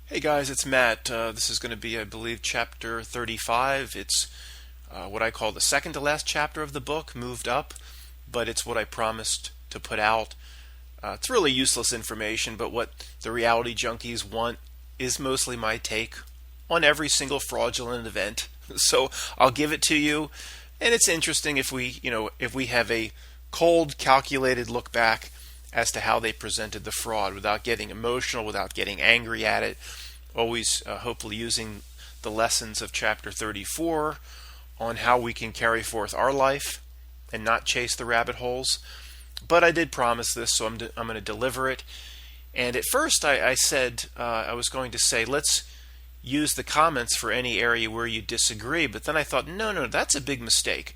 Hey guys, it's Matt. This is going to be, I believe, chapter 35. It's what I call the second to last chapter of the book, moved up, but it's what I promised to put out. It's really useless information, but what the reality junkies want is mostly my take on every single fraudulent event. So I'll give it to you, and it's interesting if we have a cold, calculated look back as to how they presented the fraud without getting emotional, without getting angry at it, always hopefully using the lessons of chapter 34 on how we can carry forth our life and not chase the rabbit holes. But I did promise this, so I'm going to deliver it. And at first I said I was going to say, let's use the comments for any area where you disagree, but then I thought, no, that's a big mistake.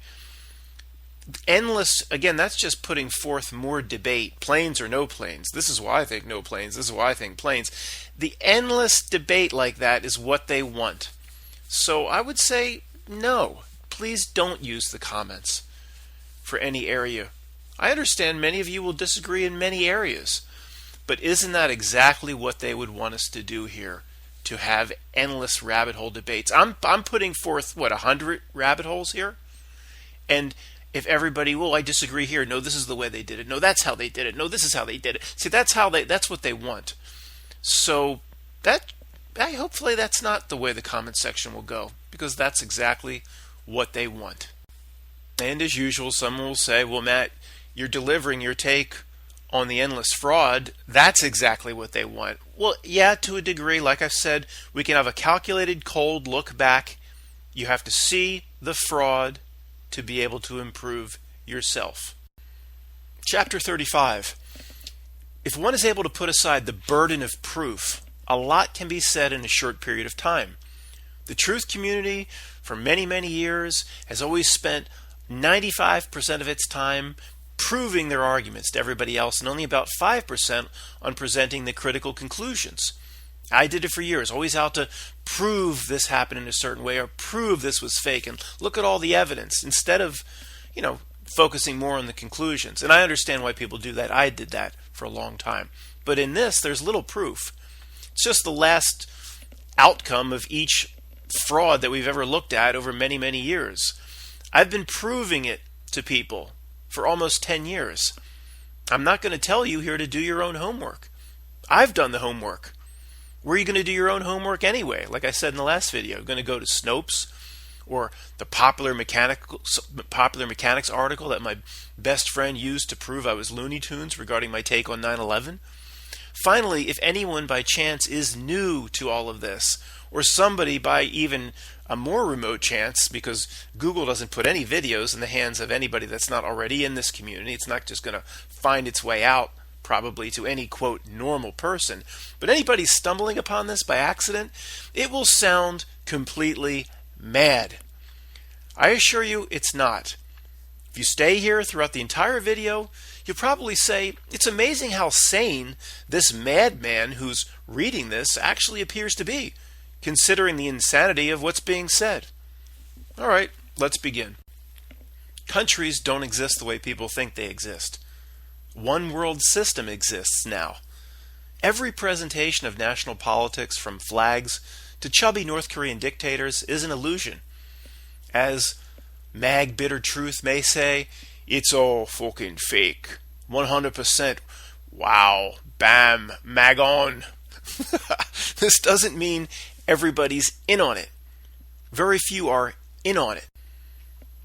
Endless, again, that's just putting forth more debate, planes or no planes. This is why I think no planes, this is why I think planes. The endless debate like that is what they want. So I would say no, please don't use the comments for any area. I understand many of you will disagree in many areas, but isn't that exactly what they would want us to do here? To have endless rabbit hole debates. I'm putting forth, 100 rabbit holes here? And if everybody, I disagree here. No, this is the way they did it. No, that's how they did it. No, this is how they did it. See, that's what they want. So hopefully that's not the way the comment section will go, because that's exactly what they want. And as usual, someone will say, well, Matt, you're delivering your take on the endless fraud. That's exactly what they want. Well, yeah, to a degree. Like I said, we can have a calculated, cold look back. You have to see the fraud to be able to improve yourself. Chapter 35. If one is able to put aside the burden of proof, a lot can be said in a short period of time. The truth community, for many, many years, has always spent 95% of its time proving their arguments to everybody else, and only about 5% on presenting the critical conclusions. I did it for years, always out to prove this happened in a certain way or prove this was fake and look at all the evidence instead of, focusing more on the conclusions. And I understand why people do that. I did that for a long time. But in this, there's little proof. It's just the last outcome of each fraud that we've ever looked at over many, many years. I've been proving it to people for almost 10 years. I'm not going to tell you here to do your own homework. I've done the homework. Where are you going to do your own homework anyway? Like I said in the last video, you're going to go to Snopes or the Popular Mechanics article that my best friend used to prove I was Looney Tunes regarding my take on 9/11. Finally, if anyone by chance is new to all of this, or somebody by even a more remote chance, because Google doesn't put any videos in the hands of anybody that's not already in this community, it's not just going to find its way out probably to any, quote, normal person. But anybody stumbling upon this by accident, it will sound completely mad. I assure you it's not. If you stay here throughout the entire video, you'll probably say, it's amazing how sane this madman who's reading this actually appears to be, considering the insanity of what's being said. All right, let's begin. Countries don't exist the way people think they exist. One world system exists now. Every presentation of national politics, from flags to chubby North Korean dictators, is an illusion. As Mag Bitter Truth may say, it's all fucking fake. 100%. Wow. Bam. Mag on. This doesn't mean everybody's in on it. Very few are in on it.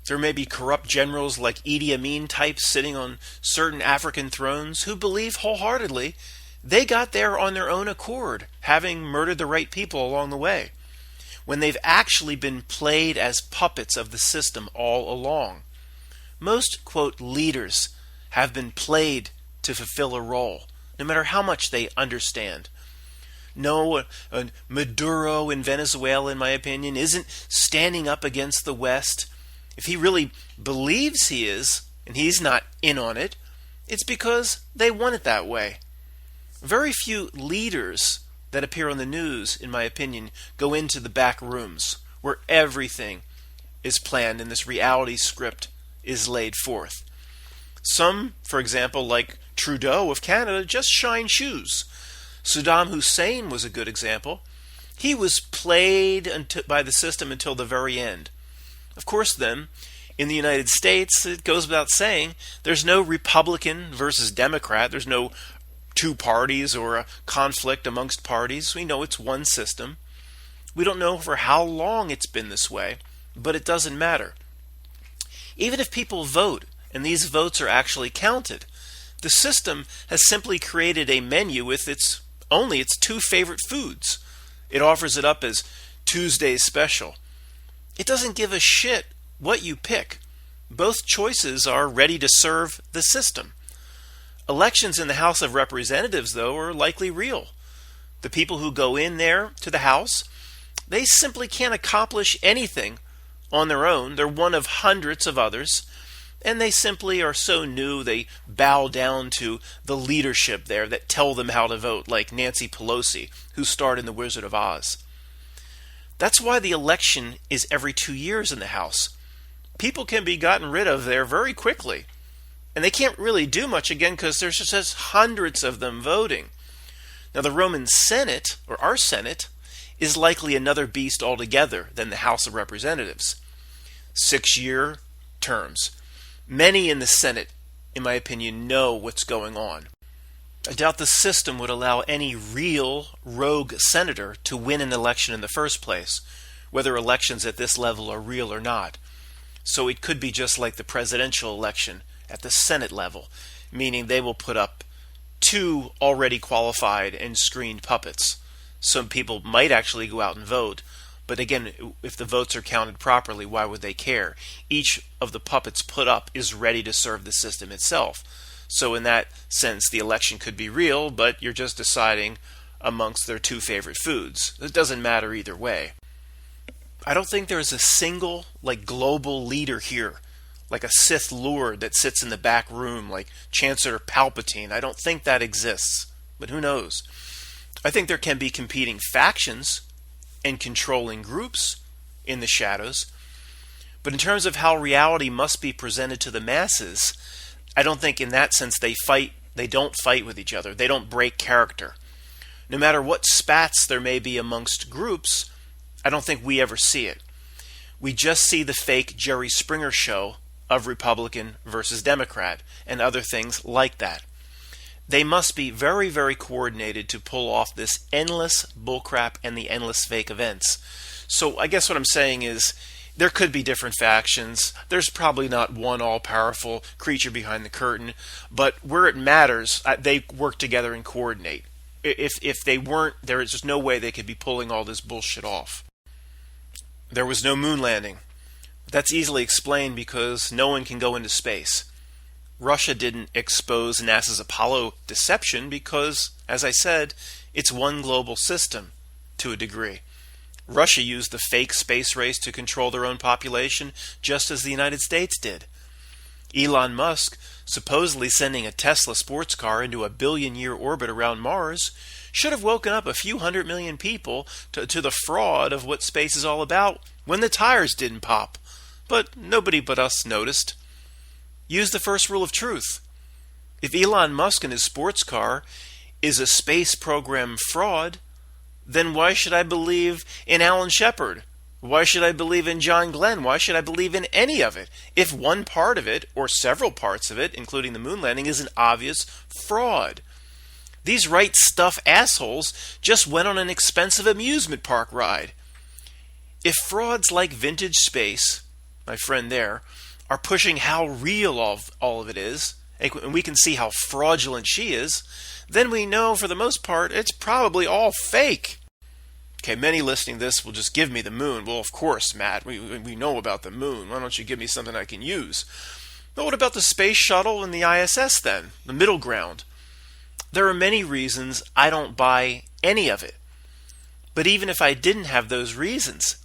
There may be corrupt generals like Idi Amin types sitting on certain African thrones who believe wholeheartedly they got there on their own accord, having murdered the right people along the way, when they've actually been played as puppets of the system all along. Most, quote, leaders have been played to fulfill a role, no matter how much they understand. No, Maduro in Venezuela, in my opinion, isn't standing up against the West. If he really believes he is, and he's not in on it, it's because they want it that way. Very few leaders that appear on the news, in my opinion, go into the back rooms where everything is planned and this reality script is laid forth. Some, for example, like Trudeau of Canada, just shine shoes. Saddam Hussein was a good example. He was played by the system until the very end. Of course, then, in the United States, it goes without saying, there's no Republican versus Democrat. There's no two parties or a conflict amongst parties. We know it's one system. We don't know for how long it's been this way, but it doesn't matter. Even if people vote and these votes are actually counted, the system has simply created a menu with its two favorite foods. It offers it up as Tuesday's special. It doesn't give a shit what you pick. Both choices are ready to serve the system. Elections in the House of Representatives, though, are likely real. The people who go in there to the House, they simply can't accomplish anything on their own. They're one of hundreds of others, and they simply are so new they bow down to the leadership there that tell them how to vote, like Nancy Pelosi, who starred in The Wizard of Oz. That's why the election is every 2 years in the House. People can be gotten rid of there very quickly. And they can't really do much again because there's just hundreds of them voting. Now the Roman Senate, or our Senate, is likely another beast altogether than the House of Representatives. 6-year terms. Many in the Senate, in my opinion, know what's going on. I doubt the system would allow any real rogue senator to win an election in the first place, whether elections at this level are real or not. So it could be just like the presidential election at the Senate level, meaning they will put up 2 already qualified and screened puppets. Some people might actually go out and vote, but again, if the votes are counted properly, why would they care? Each of the puppets put up is ready to serve the system itself. So in that sense, the election could be real, but you're just deciding amongst their 2 favorite foods. It doesn't matter either way. I don't think there's a single global leader here, like a Sith Lord that sits in the back room like Chancellor Palpatine. I don't think that exists, but who knows? I think there can be competing factions and controlling groups in the shadows, but in terms of how reality must be presented to the masses, I don't think in that sense they don't fight with each other. They don't break character. No matter what spats there may be amongst groups, I don't think we ever see it. We just see the fake Jerry Springer show of Republican versus Democrat and other things like that. They must be very, very coordinated to pull off this endless bullcrap and the endless fake events. So I guess what I'm saying is there could be different factions. There's probably not one all-powerful creature behind the curtain, but where it matters, they work together and coordinate. If they weren't, there is just no way they could be pulling all this bullshit off. There was no moon landing. That's easily explained because no one can go into space. Russia didn't expose NASA's Apollo deception because, as I said, it's one global system to a degree. Russia used the fake space race to control their own population just as the United States did. Elon Musk, supposedly sending a Tesla sports car into a billion-year orbit around Mars, should have woken up a few 100 million people to the fraud of what space is all about when the tires didn't pop. But nobody but us noticed. Use the first rule of truth. If Elon Musk and his sports car is a space program fraud, then why should I believe in Alan Shepard? Why should I believe in John Glenn? Why should I believe in any of it if one part of it, or several parts of it, including the moon landing, is an obvious fraud? These right stuff assholes just went on an expensive amusement park ride. If frauds like Vintage Space, my friend there, are pushing how real all of it is, and we can see how fraudulent she is, then we know for the most part it's probably all fake. Okay, many listening to this will just give me the moon. Well, of course, Matt, we know about the moon. Why don't you give me something I can use? But what about the space shuttle and the ISS then? The middle ground? There are many reasons I don't buy any of it. But even if I didn't have those reasons,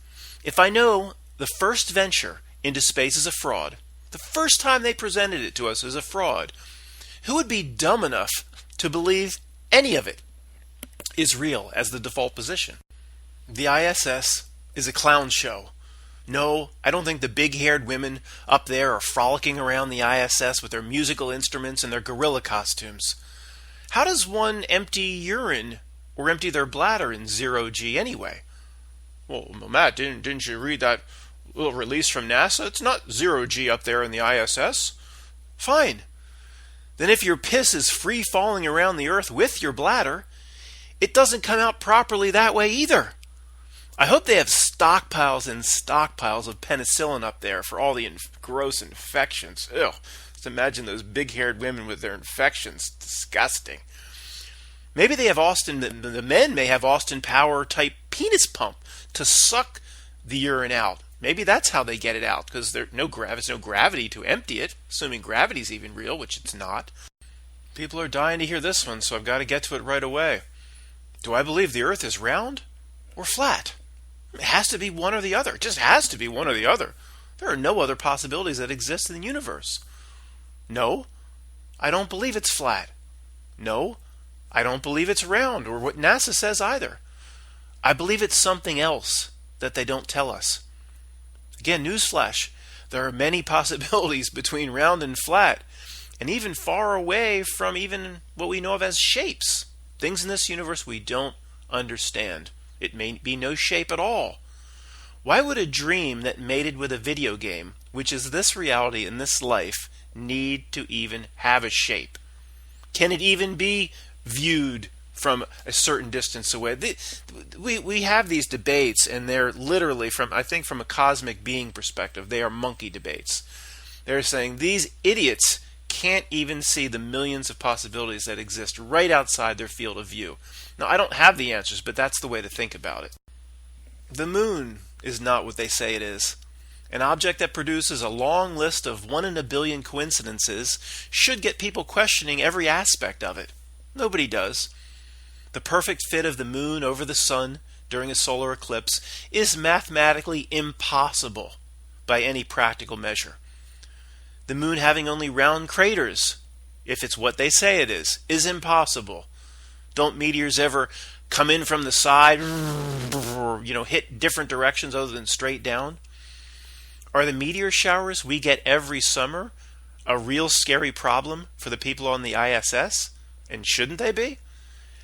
if I know the first venture into space is a fraud, the first time they presented it to us as a fraud, who would be dumb enough to believe any of it is real as the default position? The ISS is a clown show. No, I don't think the big-haired women up there are frolicking around the ISS with their musical instruments and their gorilla costumes. How does one empty urine or empty their bladder in 0G anyway. Well, Matt, didn't you read that little release from NASA? It's not 0G up there in the ISS. Fine. Then if your piss is free falling around the Earth with your bladder, it doesn't come out properly that way either. I hope they have stockpiles and stockpiles of penicillin up there for all the gross infections. Ew. Just imagine those big-haired women with their infections. Disgusting. Maybe they have the men may have Austin Power type penis pump to suck the urine out. Maybe that's how they get it out, because there's no gravity to empty it, assuming gravity's even real, which it's not. People are dying to hear this one, so I've got to get to it right away. Do I believe the Earth is round or flat? It has to be one or the other. It just has to be one or the other. There are no other possibilities that exist in the universe. No, I don't believe it's flat. No, I don't believe it's round, or what NASA says either. I believe it's something else that they don't tell us. Again, newsflash, there are many possibilities between round and flat, and even far away from even what we know of as shapes. Things in this universe we don't understand. It may be no shape at all. Why would a dream that mated with a video game, which is this reality in this life, need to even have a shape? Can it even be viewed from a certain distance away? We have these debates, and they're literally from a cosmic being perspective, they are monkey debates. They're saying these idiots can't even see the millions of possibilities that exist right outside their field of view. Now, I don't have the answers, but that's the way to think about it. The moon is not what they say it is. An object that produces a long list of 1 in a billion coincidences should get people questioning every aspect of it. Nobody does. The perfect fit of the moon over the sun during a solar eclipse is mathematically impossible by any practical measure. The moon having only round craters, if it's what they say it is impossible. Don't meteors ever come in from the side, hit different directions other than straight down? Are the meteor showers we get every summer a real scary problem for the people on the ISS? And shouldn't they be?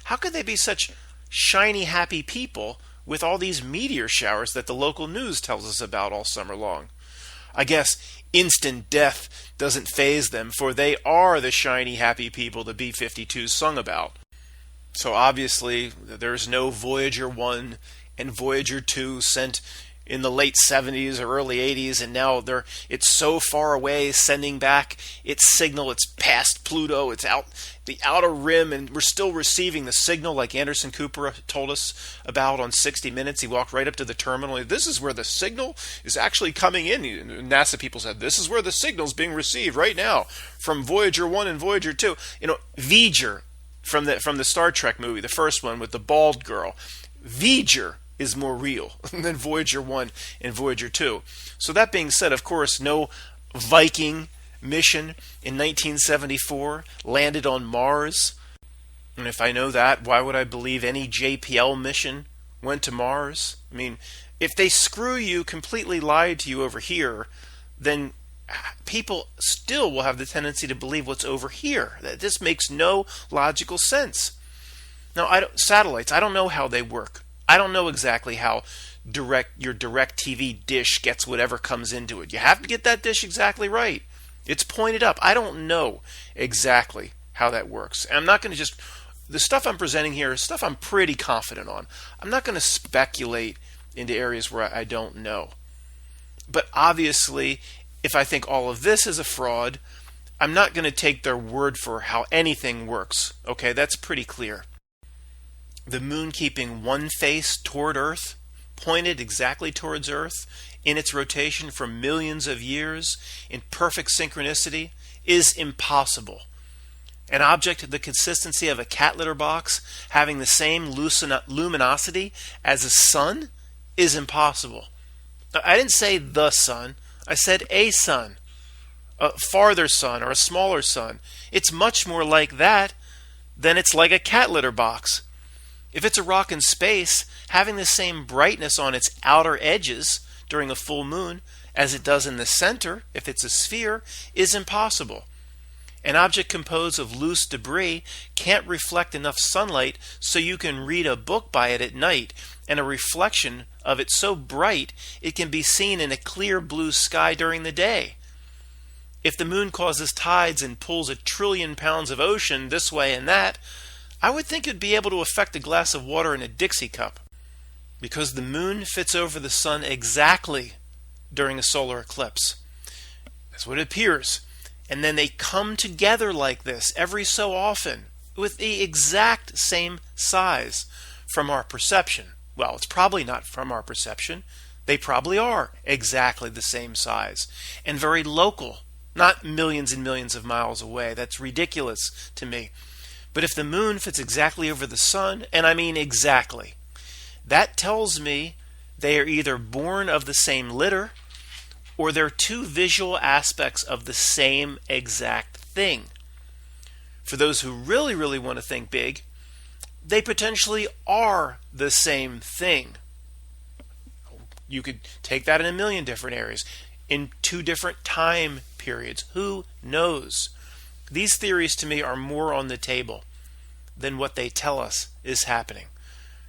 How could they be such shiny, happy people with all these meteor showers that the local news tells us about all summer long? I guess instant death doesn't faze them, for they are the shiny, happy people the B-52s sung about. So obviously, there's no Voyager 1 and Voyager 2 sent in the late 70s or early 80s, and now it's so far away, sending back its signal. It's past Pluto, it's out the outer rim, and we're still receiving the signal, like Anderson Cooper told us about on 60 Minutes. He walked right up to the terminal. This is where the signal is actually coming in. NASA people said, this is where the signal's being received right now from Voyager 1 and Voyager 2. V'ger from the Star Trek movie, the first one with the bald girl. V'ger is more real than Voyager 1 and Voyager 2. So that being said, of course, no Viking mission in 1974 landed on Mars. And if I know that, why would I believe any JPL mission went to Mars? I mean, if they screw you, completely lied to you over here, then people still will have the tendency to believe what's over here. This makes no logical sense. Now, satellites, I don't know how they work. I don't know exactly how your direct TV dish gets whatever comes into it. You have to get that dish exactly right. It's pointed up. I don't know exactly how that works. And I'm not going to the stuff I'm presenting here is stuff I'm pretty confident on. I'm not going to speculate into areas where I don't know. But obviously, if I think all of this is a fraud, I'm not going to take their word for how anything works. Okay, that's pretty clear. The moon keeping one face toward Earth, pointed exactly towards Earth, in its rotation for millions of years, in perfect synchronicity, is impossible. An object of the consistency of a cat litter box, having the same luminosity as a sun, is impossible. I didn't say the sun, I said a sun. A farther sun or a smaller sun. It's much more like that than it's like a cat litter box. If it's a rock in space, having the same brightness on its outer edges during a full moon as it does in the center, if it's a sphere, is impossible. An object composed of loose debris can't reflect enough sunlight so you can read a book by it at night, and a reflection of it so bright it can be seen in a clear blue sky during the day. If the moon causes tides and pulls 1 trillion pounds of ocean this way and that, I would think it'd be able to affect a glass of water in a Dixie cup. Because the moon fits over the sun exactly during a solar eclipse. That's what it appears. And then they come together like this every so often with the exact same size from our perception. Well, it's probably not from our perception. They probably are exactly the same size and very local, not millions and millions of miles away. That's ridiculous to me. But if the moon fits exactly over the sun, and I mean exactly, that tells me they are either born of the same litter or they're two visual aspects of the same exact thing. For those who really, really want to think big, they potentially are the same thing. You could take that in a million different areas, in 2 different time periods. Who knows? These theories to me are more on the table than what they tell us is happening.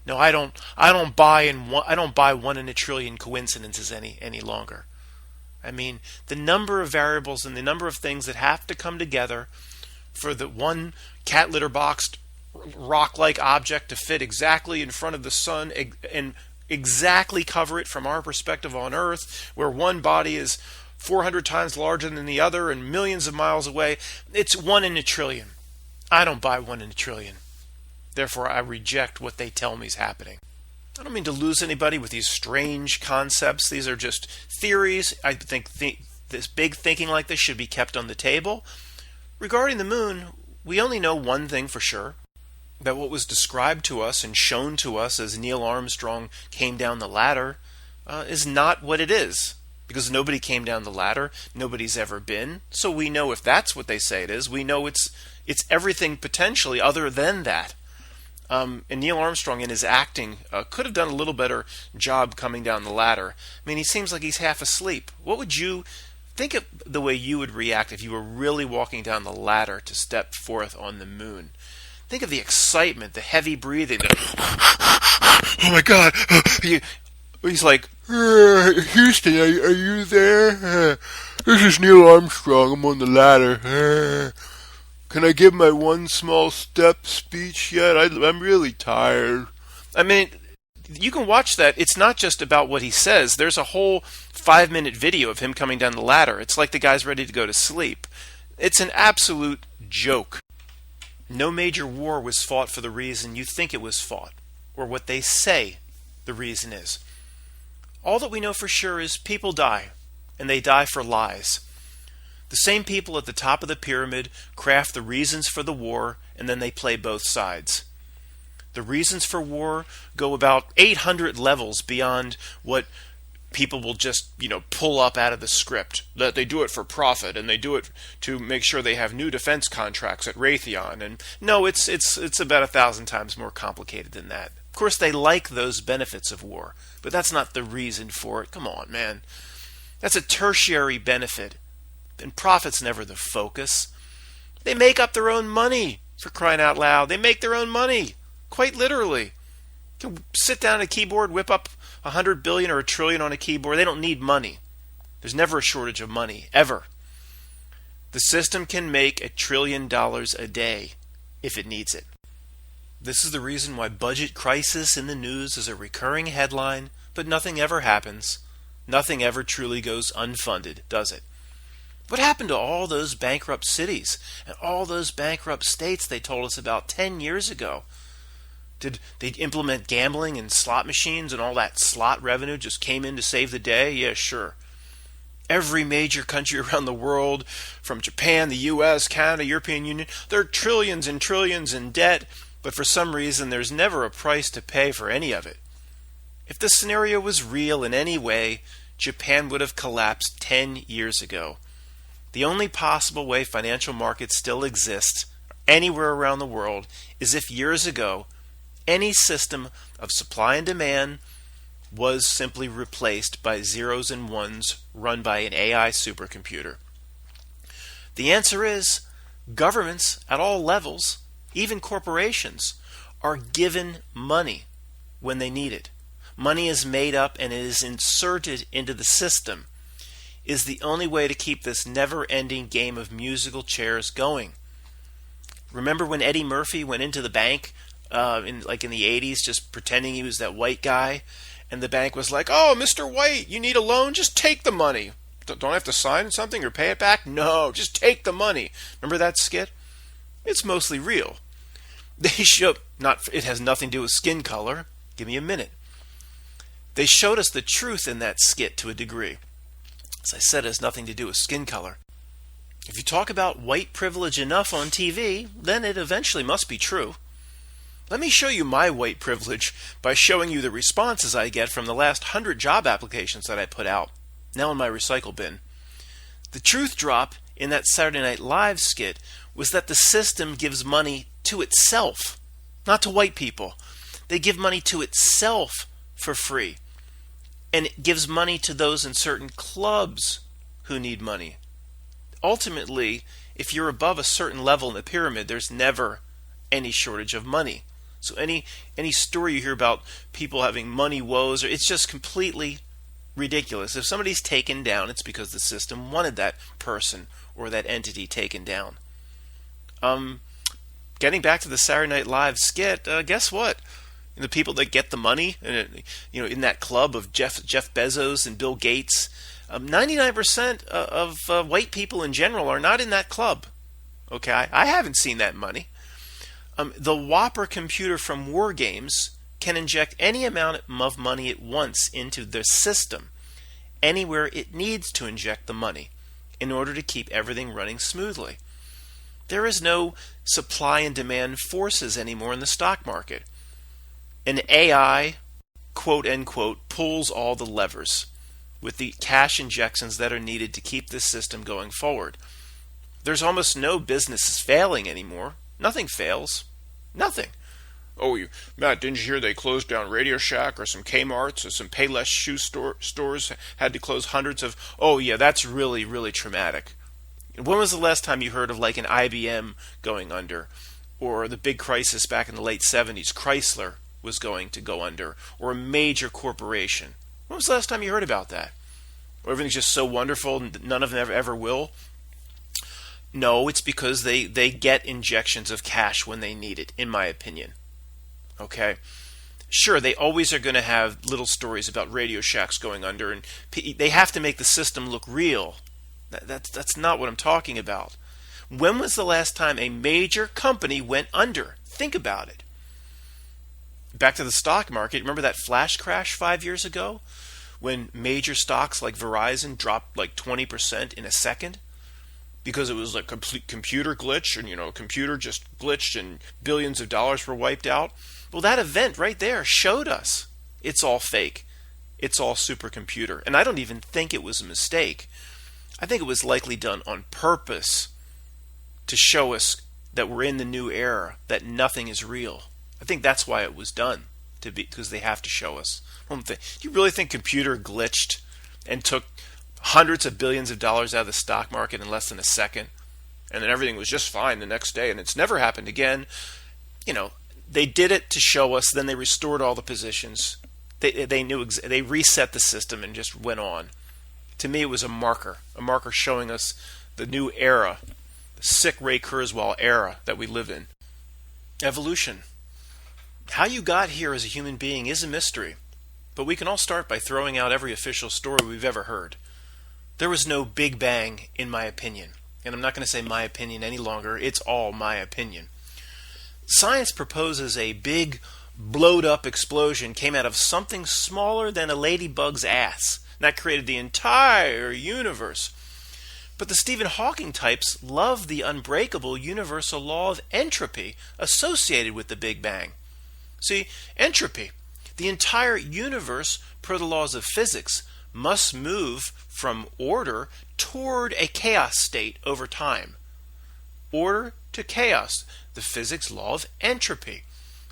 No, I don't buy 1 in a trillion coincidences any longer. I mean, the number of variables and the number of things that have to come together for the one cat litter boxed rock-like object to fit exactly in front of the sun and exactly cover it from our perspective on Earth, where one body is 400 times larger than the other and millions of miles away. It's 1 in a trillion. I don't buy 1 in a trillion. Therefore, I reject what they tell me is happening. I don't mean to lose anybody with these strange concepts. These are just theories. I think this big thinking like this should be kept on the table. Regarding the moon, we only know one thing for sure, that what was described to us and shown to us as Neil Armstrong came down the ladder is not what it is. Because nobody came down the ladder, nobody's ever been. So we know if that's what they say it is, we know it's everything potentially other than that. And Neil Armstrong in his acting could have done a little better job coming down the ladder. I mean, he seems like he's half asleep. What would you think of the way you would react if you were really walking down the ladder to step forth on the moon? Think of the excitement, the heavy breathing. Oh my God! He's like, Houston, are you there? This is Neil Armstrong. I'm on the ladder. Can I give my one small step speech yet? I'm really tired. I mean, you can watch that. It's not just about what he says. There's a whole 5-minute video of him coming down the ladder. It's like the guy's ready to go to sleep. It's an absolute joke. No major war was fought for the reason you think it was fought, or what they say the reason is. All that we know for sure is people die, and they die for lies. The same people at the top of the pyramid craft the reasons for the war, and then they play both sides. The reasons for war go about 800 levels beyond what people will just, pull up out of the script. That they do it for profit, and they do it to make sure they have new defense contracts at Raytheon. And no, it's about 1,000 times more complicated than that. Of course, they like those benefits of war, but that's not the reason for it. Come on, man. That's a tertiary benefit. And profit's never the focus. They make up their own money, for crying out loud. They make their own money, quite literally. You can sit down at a keyboard, whip up 100 billion or 1 trillion on a keyboard. They don't need money. There's never a shortage of money, ever. The system can make $1 trillion a day if it needs it. This is the reason why budget crisis in the news is a recurring headline, but nothing ever happens. Nothing ever truly goes unfunded, does it? What happened to all those bankrupt cities and all those bankrupt states they told us about 10 years ago? Did they implement gambling and slot machines and all that slot revenue just came in to save the day? Yeah, sure. Every major country around the world, from Japan, the US, Canada, European Union, they're trillions and trillions in debt, but for some reason there's never a price to pay for any of it. If this scenario was real in any way, Japan would have collapsed 10 years ago. The only possible way financial markets still exist anywhere around the world is if years ago any system of supply and demand was simply replaced by zeros and ones run by an AI supercomputer. The answer is Governments at all levels, even corporations, are given money when they need it. Money is made up and it is inserted into the system. Is the only way to keep this never-ending game of musical chairs going. Remember when Eddie Murphy went into the bank in the 80s, just pretending he was that white guy, and the bank was like, "Oh, Mr. White, you need a loan? Just take the money. Don't have to sign something or pay it back? No, just take the money." Remember that skit? It's mostly real. They show it has nothing to do with skin color. Give me a minute. They showed us the truth in that skit to a degree. As I said, it has nothing to do with skin color. If you talk about white privilege enough on TV, then it eventually must be true. Let me show you my white privilege by showing you the responses I get from the last 100 job applications that I put out, now in my recycle bin. The truth drop in that Saturday Night Live skit was that the system gives money to itself, not to white people. They give money to itself for free. And it gives money to those in certain clubs who need money. Ultimately, if you're above a certain level in the pyramid, there's never any shortage of money. So any story you hear about people having money woes, it's just completely ridiculous. If somebody's taken down, it's because the system wanted that person or that entity taken down. Getting back to the Saturday Night Live skit, guess what? The people that get the money, in that club of Jeff Bezos and Bill Gates, 99% of white people in general are not in that club. Okay, I haven't seen that money. The Whopper computer from War Games can inject any amount of money at once into the system, anywhere it needs to inject the money, in order to keep everything running smoothly. There is no supply and demand forces anymore in the stock market. An AI, quote unquote, pulls all the levers with the cash injections that are needed to keep this system going forward. There's almost no businesses failing anymore. Nothing fails. Nothing. "Oh, Matt, didn't you hear they closed down Radio Shack or some Kmart's or some Payless shoe stores had to close hundreds of..." Oh yeah, that's really, really traumatic. When was the last time you heard of like an IBM going under? Or the big crisis back in the late 70s, Chrysler was going to go under, or a major corporation? When was the last time you heard about that? Or everything's just so wonderful and none of them ever will? No, it's because they get injections of cash when they need it, in my opinion. Okay? Sure, they always are going to have little stories about Radio Shacks going under, and they have to make the system look real. That's not what I'm talking about. When was the last time a major company went under? Think about it. Back to the stock market, remember that flash crash 5 years ago? When major stocks like Verizon dropped like 20% in a second? Because it was like a complete computer glitch, and computer just glitched and billions of dollars were wiped out. Well, that event right there showed us it's all fake. It's all supercomputer. And I don't even think it was a mistake. I think it was likely done on purpose to show us that we're in the new era, that nothing is real. I think that's why it was done, because they have to show us. Do you really think computer glitched and took hundreds of billions of dollars out of the stock market in less than a second, and then everything was just fine the next day, and it's never happened again? They did it to show us. Then they restored all the positions. They reset the system and just went on. To me, it was a marker showing us the new era, the sick Ray Kurzweil era that we live in. Evolution. How you got here as a human being is a mystery, but we can all start by throwing out every official story we've ever heard. There was no Big Bang, in my opinion. And I'm not going to say my opinion any longer. It's all my opinion. Science proposes a big, blowed-up explosion came out of something smaller than a ladybug's ass. That created the entire universe. But the Stephen Hawking types love the unbreakable universal law of entropy associated with the Big Bang. See, entropy, the entire universe, per the laws of physics, must move from order toward a chaos state over time. Order to chaos, the physics law of entropy.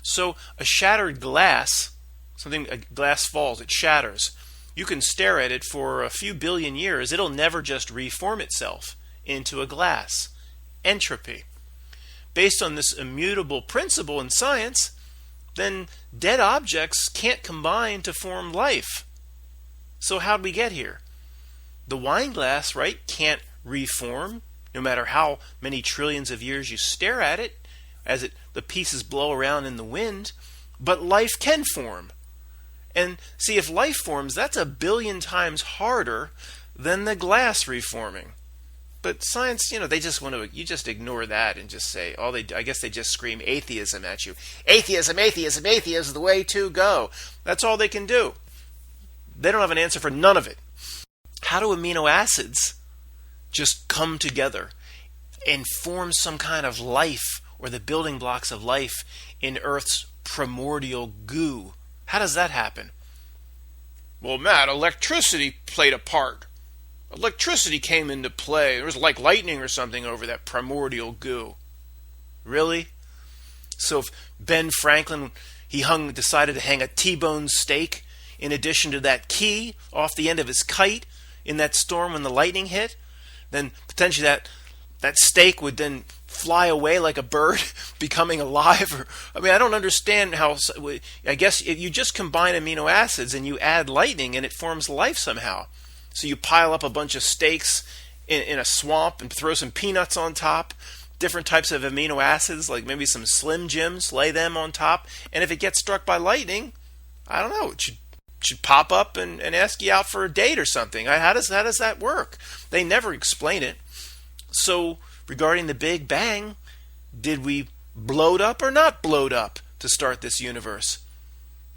So a shattered glass, a glass falls, it shatters. You can stare at it for a few billion years. It'll never just reform itself into a glass. entropy. Based on this immutable principle in science, then dead objects can't combine to form life. So how'd we get here? The wine glass, right, can't reform, no matter how many trillions of years you stare at it, as the pieces blow around in the wind, but life can form. And see, if life forms, that's 1 billion times harder than the glass reforming. But science, they just want to, you just ignore that and just say, I guess they just scream atheism at you. Atheism, atheism, atheism is the way to go. That's all they can do. They don't have an answer for none of it. How do amino acids just come together and form some kind of life, or the building blocks of life in Earth's primordial goo? How does that happen? Well, Matt, electricity played a part. Electricity came into play. There was like lightning or something over that primordial goo. Really? So if Ben Franklin, decided to hang a T-bone steak in addition to that key off the end of his kite in that storm when the lightning hit, then potentially that steak would then fly away like a bird, becoming alive. I don't understand how. I guess if you just combine amino acids and you add lightning and it forms life somehow. So you pile up a bunch of steaks in a swamp and throw some peanuts on top, different types of amino acids, like maybe some Slim Jims, lay them on top, and if it gets struck by lightning, I don't know, it should pop up and ask you out for a date or something. How does that work? They never explain it. So regarding the Big Bang, did we blow up or not blow up to start this universe?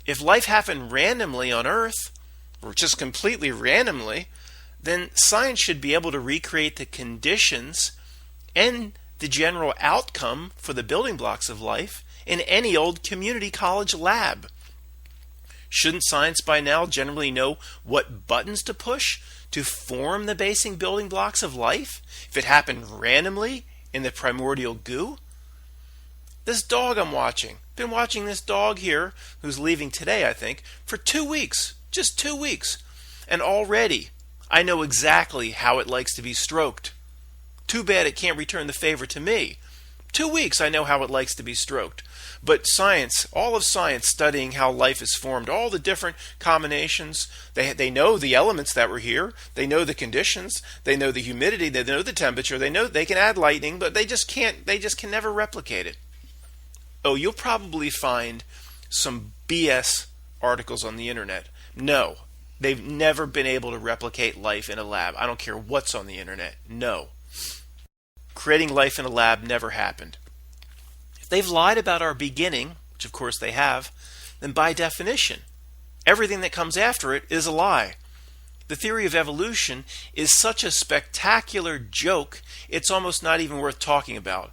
If life happened randomly on Earth, or just completely randomly, then science should be able to recreate the conditions and the general outcome for the building blocks of life in any old community college lab. Shouldn't science by now generally know what buttons to push to form the basic building blocks of life if it happened randomly in the primordial goo? This dog I'm watching, been watching this dog here, who's leaving today, I think, for 2 weeks. Just 2 weeks. And already I know exactly how it likes to be stroked. Too bad it can't return the favor to me. 2 weeks I know how it likes to be stroked. But science, all of science, studying how life is formed, all the different combinations, they know the elements that were here, they know the conditions, they know the humidity, they know the temperature, they know they can add lightning, but they just can never replicate it. Oh, you'll probably find some BS articles on the internet. No, they've never been able to replicate life in a lab. I don't care what's on the internet. No. Creating life in a lab never happened. If they've lied about our beginning, which of course they have, then by definition, everything that comes after it is a lie. The theory of evolution is such a spectacular joke, it's almost not even worth talking about.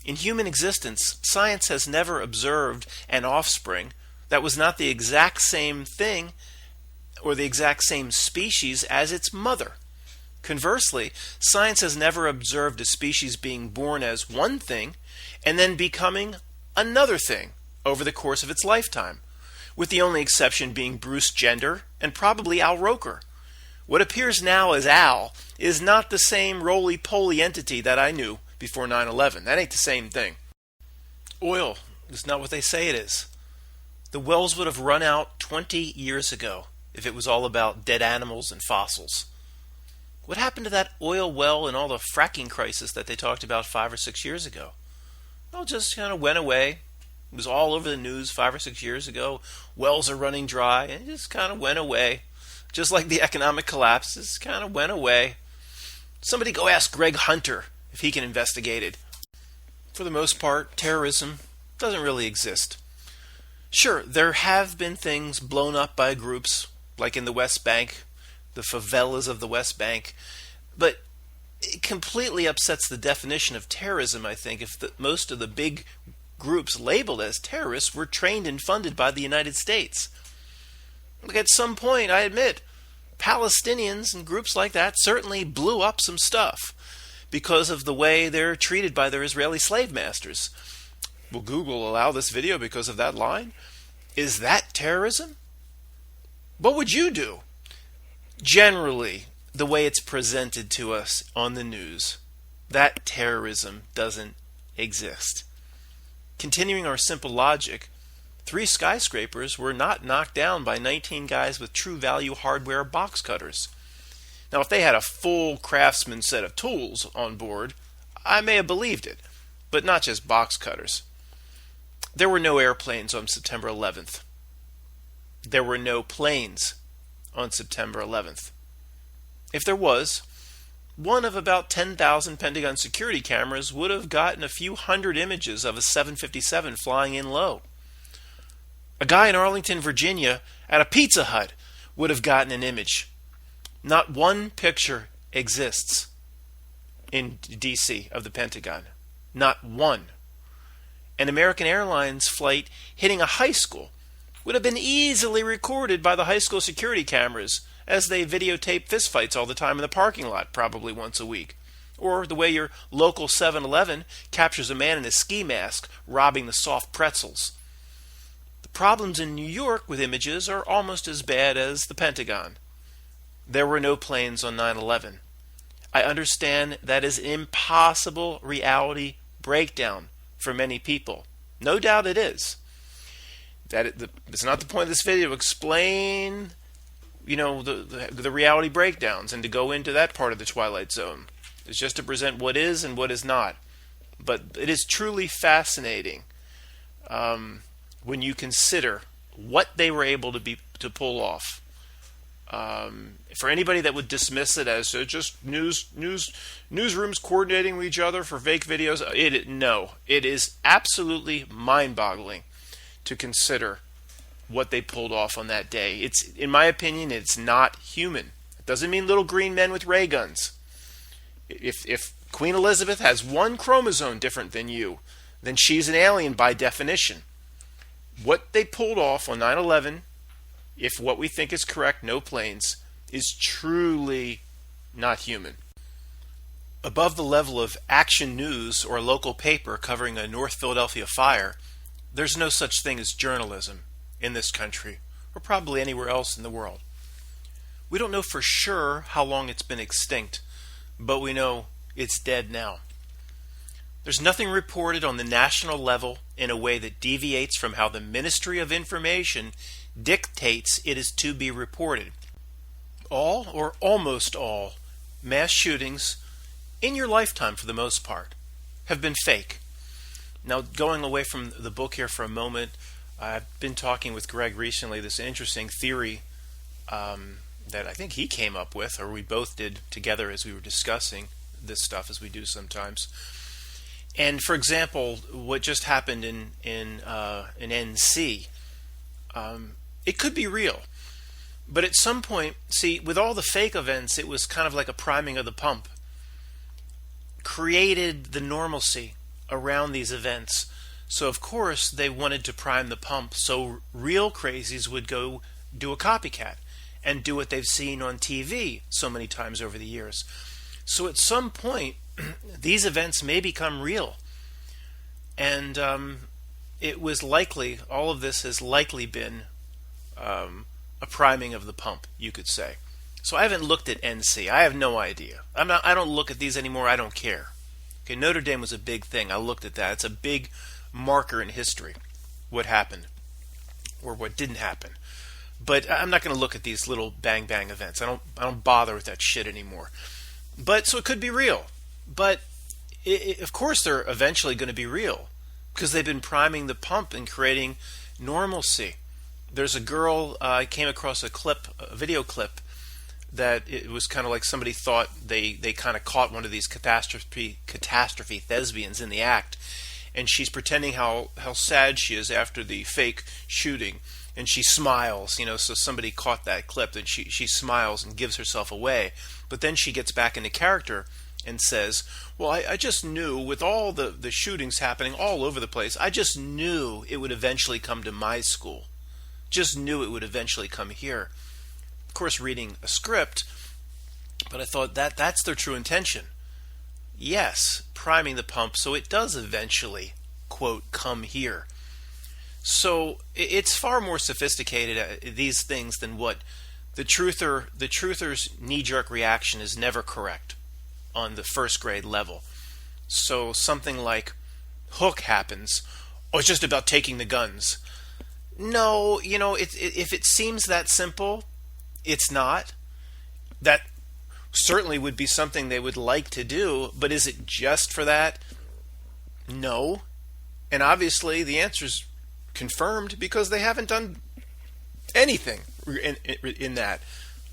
In human existence, science has never observed an offspring that was not the exact same thing or the exact same species as its mother. Conversely, science has never observed a species being born as one thing and then becoming another thing over the course of its lifetime, with the only exception being Bruce Jenner and probably Al Roker. What appears now as Al is not the same roly-poly entity that I knew before 9/11. That ain't the same thing. Oil is not what they say it is. The wells would have run out 20 years ago if it was all about dead animals and fossils. What happened to that oil well and all the fracking crisis that they talked about 5 or 6 years ago? Well, just kind of went away. It was all over the news 5 or 6 years ago. Wells are running dry, and it just kind of went away. Just like the economic collapse, just kind of went away. Somebody go ask Greg Hunter if he can investigate it. For the most part, terrorism doesn't really exist. Sure, there have been things blown up by groups, like in the West Bank, the favelas of the West Bank, but it completely upsets the definition of terrorism, I think, if most of the big groups labeled as terrorists were trained and funded by the United States. Like at some point, I admit, Palestinians and groups like that certainly blew up some stuff because of the way they're treated by their Israeli slave masters. Will Google allow this video because of that line? Is that terrorism? What would you do? Generally, the way it's presented to us on the news, that terrorism doesn't exist. Continuing our simple logic, 3 skyscrapers were not knocked down by 19 guys with true value hardware box cutters. Now, if they had a full craftsman set of tools on board, I may have believed it, but not just box cutters. There were no airplanes on September 11th. There were no planes on September 11th. If there was, one of about 10,000 Pentagon security cameras would have gotten a few hundred images of a 757 flying in low. A guy in Arlington, Virginia, at a Pizza Hut would have gotten an image. Not one picture exists in D.C. of the Pentagon. Not one. An American Airlines flight hitting a high school would have been easily recorded by the high school security cameras as they videotape fistfights all the time in the parking lot, probably once a week. Or the way your local 7-Eleven captures a man in a ski mask robbing the soft pretzels. The problems in New York with images are almost as bad as the Pentagon. There were no planes on 9/11. I understand that is an impossible reality breakdown for many people. No doubt it is. It's not the point of this video to explain, the reality breakdowns and to go into that part of the Twilight Zone. It's just to present what is and what is not. But it is truly fascinating when you consider what they were able to pull off. For anybody that would dismiss it as just newsrooms coordinating with each other for fake videos, it is absolutely mind-boggling to consider what they pulled off on that day. It's, in my opinion, it's not human. It doesn't mean little green men with ray guns. If Queen Elizabeth has one chromosome different than you, then she's an alien by definition. What they pulled off on 9/11, if what we think is correct, no planes, is truly not human. Above the level of Action News or a local paper covering a North Philadelphia fire, there's no such thing as journalism in this country, or probably anywhere else in the world. We don't know for sure how long it's been extinct, but we know it's dead now. There's nothing reported on the national level in a way that deviates from how the Ministry of Information dictates it is to be reported. All, or almost all, mass shootings, in your lifetime for the most part, have been fake. Now, going away from the book here for a moment, I've been talking with Greg recently, this interesting theory that I think he came up with, or we both did together as we were discussing this stuff, as we do sometimes. And for example, what just happened in NC, it could be real. But at some point, see, with all the fake events, it was kind of like a priming of the pump. Created the normalcy around these events. So of course they wanted to prime the pump so real crazies would go do a copycat and do what they've seen on TV so many times over the years. So at some point, these events may become real. And it was likely, all of this has likely been a priming of the pump, you could say. So I haven't looked at NC. I have no idea. I don't look at these anymore. I don't care. Okay, Notre Dame was a big thing. I looked at that. It's a big marker in history, what happened or what didn't happen. But I'm not going to look at these little bang bang events. I don't bother with that shit anymore. But so it could be real. But of course they're eventually going to be real because they've been priming the pump and creating normalcy. There's a girl, I came across a video clip that it was kind of like somebody thought they kind of caught one of these catastrophe thespians in the act, and she's pretending how sad she is after the fake shooting, and she smiles, so somebody caught that clip, and she smiles and gives herself away, but then she gets back into character and says, well, I just knew with all the shootings happening all over the place, I just knew it would eventually come to my school. Just knew it would eventually come here. Of course, reading a script, but I thought that's their true intention. Yes, priming the pump so it does eventually, quote, come here. So it's far more sophisticated, these things, than what the truther's knee-jerk reaction is never correct on the first grade level. So something like Hook happens. Oh, it's just about taking the guns. No, if it seems that simple, it's not. That certainly would be something they would like to do, but is it just for that? No. And obviously the answer is confirmed because they haven't done anything in that.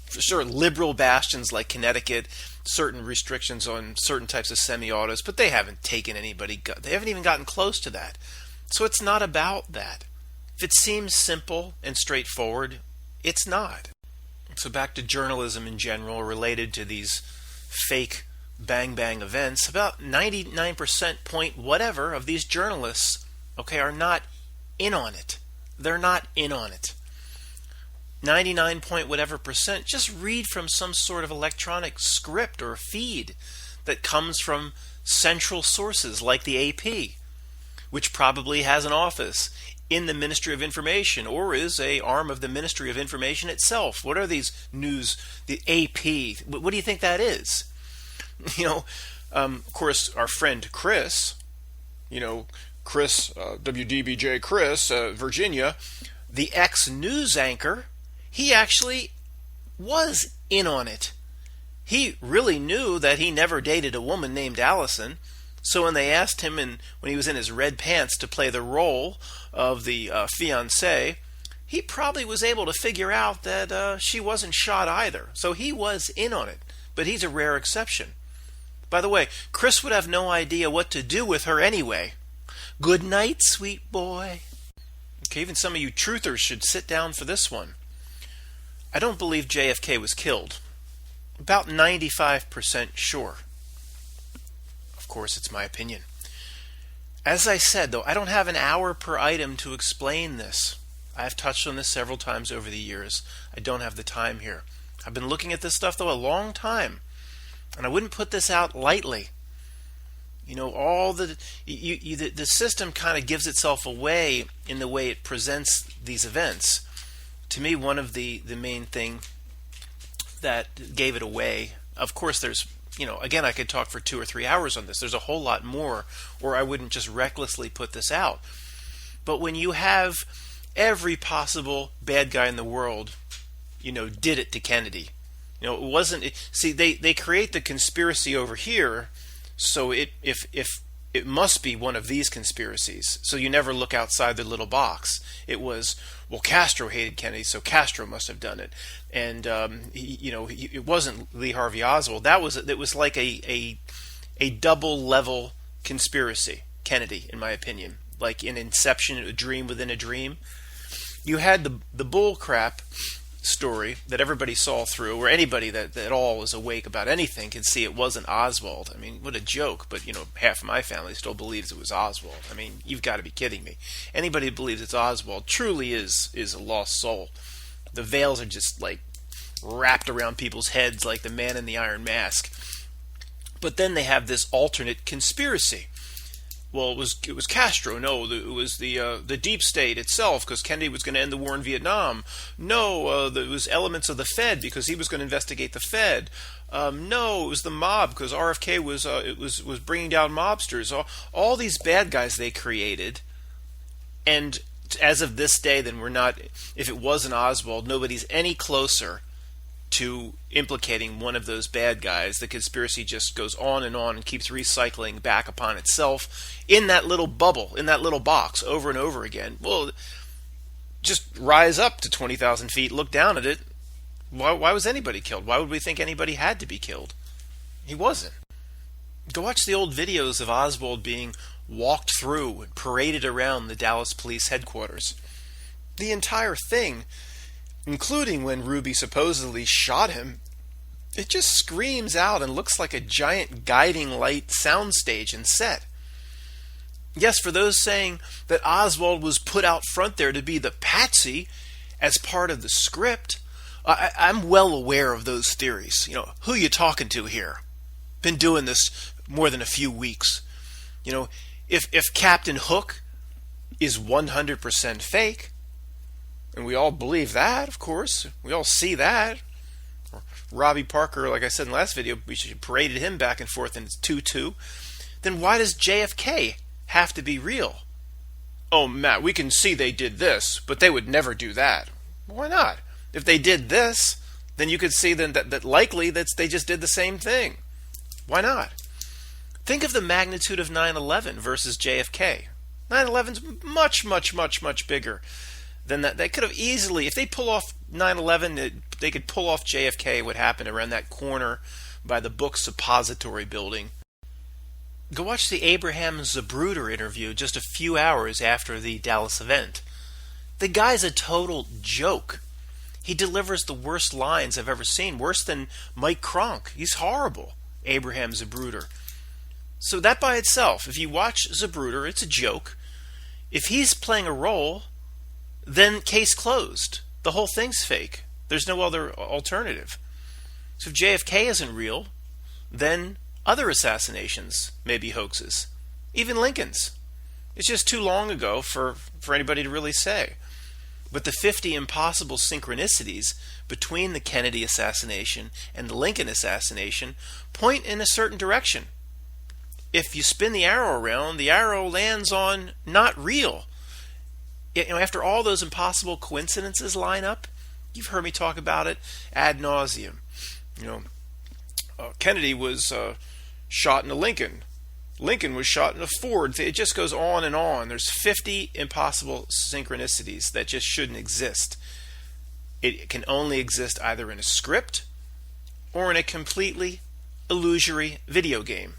For sure, liberal bastions like Connecticut, certain restrictions on certain types of semi-autos, but they haven't taken anybody. They haven't even gotten close to that. So it's not about that. If it seems simple and straightforward, it's not. So back to journalism in general related to these fake bang bang events. About 99% point whatever of these journalists, are not in on it. They're not in on it. 99 point whatever percent just read from some sort of electronic script or feed that comes from central sources like the AP, which probably has an office in the Ministry of Information or is a arm of the Ministry of Information itself. What are these news, the AP? What do you think that is? Of course, our friend Chris, Chris, WDBJ Chris, Virginia, the ex-news anchor, he actually was in on it. He really knew that he never dated a woman named Allison. So when they asked him, when he was in his red pants to play the role of the fiancée, he probably was able to figure out that she wasn't shot either. So he was in on it. But he's a rare exception. By the way, Chris would have no idea what to do with her anyway. Good night, sweet boy. Okay, even some of you truthers should sit down for this one. I don't believe JFK was killed. About 95% sure. Of course, it's my opinion. As I said, though, I don't have an hour per item to explain this. I've touched on this several times over the years. I don't have the time here. I've been looking at this stuff, though, a long time. And I wouldn't put this out lightly. The system kind of gives itself away in the way it presents these events. To me, one of the main thing that gave it away, of course, there's, again, I could talk for 2 or 3 hours on this. There's a whole lot more, or I wouldn't just recklessly put this out. But when you have every possible bad guy in the world, did it to Kennedy. It wasn't. See, they create the conspiracy over here, so if it must be one of these conspiracies. So you never look outside the little box. It was, well, Castro hated Kennedy, so Castro must have done it. And it wasn't Lee Harvey Oswald. It was like a double level conspiracy. Kennedy, in my opinion, like in Inception, a dream within a dream. You had the bull crap story that everybody saw through, or anybody that at all is awake about anything can see it wasn't Oswald. I mean, what a joke, but half of my family still believes it was Oswald. I mean, you've got to be kidding me. Anybody who believes it's Oswald truly is a lost soul. The veils are just like wrapped around people's heads like the man in the iron mask. But then they have this alternate conspiracy. Well, it was Castro. No, it was the deep state itself, because Kennedy was going to end the war in Vietnam. No, it was elements of the Fed because he was going to investigate the Fed. No, it was the mob because RFK was bringing down mobsters. All these bad guys they created, and as of this day, then we're not. If it wasn't Oswald, nobody's any closer to implicating one of those bad guys. The conspiracy just goes on and keeps recycling back upon itself in that little bubble, in that little box, over and over again. Well, just rise up to 20,000 feet, look down at it. Why was anybody killed? Why would we think anybody had to be killed? He wasn't. Go watch the old videos of Oswald being walked through and paraded around the Dallas police headquarters. The entire thing, including when Ruby supposedly shot him, it just screams out and looks like a giant guiding light soundstage and set. Yes, for those saying that Oswald was put out front there to be the patsy as part of the script, I'm well aware of those theories. Who you talking to here? Been doing this more than a few weeks. If Captain Hook is 100% fake, and we all believe that, of course. We all see that. Robbie Parker, like I said in the last video, we paraded him back and forth in his tutu. then why does JFK have to be real? Oh, Matt, we can see they did this, but they would never do that. Why not? If they did this, then you could see then that likely that they just did the same thing. Why not? Think of the magnitude of 9/11 versus JFK. 9/11's much, much, much, much bigger than that. They could have easily, if they pull off 9/11, they could pull off JFK, what happened around that corner by the book suppository building. Go watch the Abraham Zapruder interview just a few hours after the Dallas event. The guy's a total joke. He delivers the worst lines I've ever seen, worse than Mike Kronk. He's horrible, Abraham Zapruder. So that by itself, if you watch Zapruder, it's a joke. If he's playing a role, then case closed. The whole thing's fake. There's no other alternative. So if JFK isn't real, then other assassinations may be hoaxes. Even Lincoln's. It's just too long ago for anybody to really say. But the 50 impossible synchronicities between the Kennedy assassination and the Lincoln assassination point in a certain direction. If you spin the arrow around, the arrow lands on not real. After all those impossible coincidences line up, you've heard me talk about it ad nauseum. Kennedy was shot in a Lincoln. Lincoln was shot in a Ford. It just goes on and on. There's 50 impossible synchronicities that just shouldn't exist. It can only exist either in a script or in a completely illusory video game.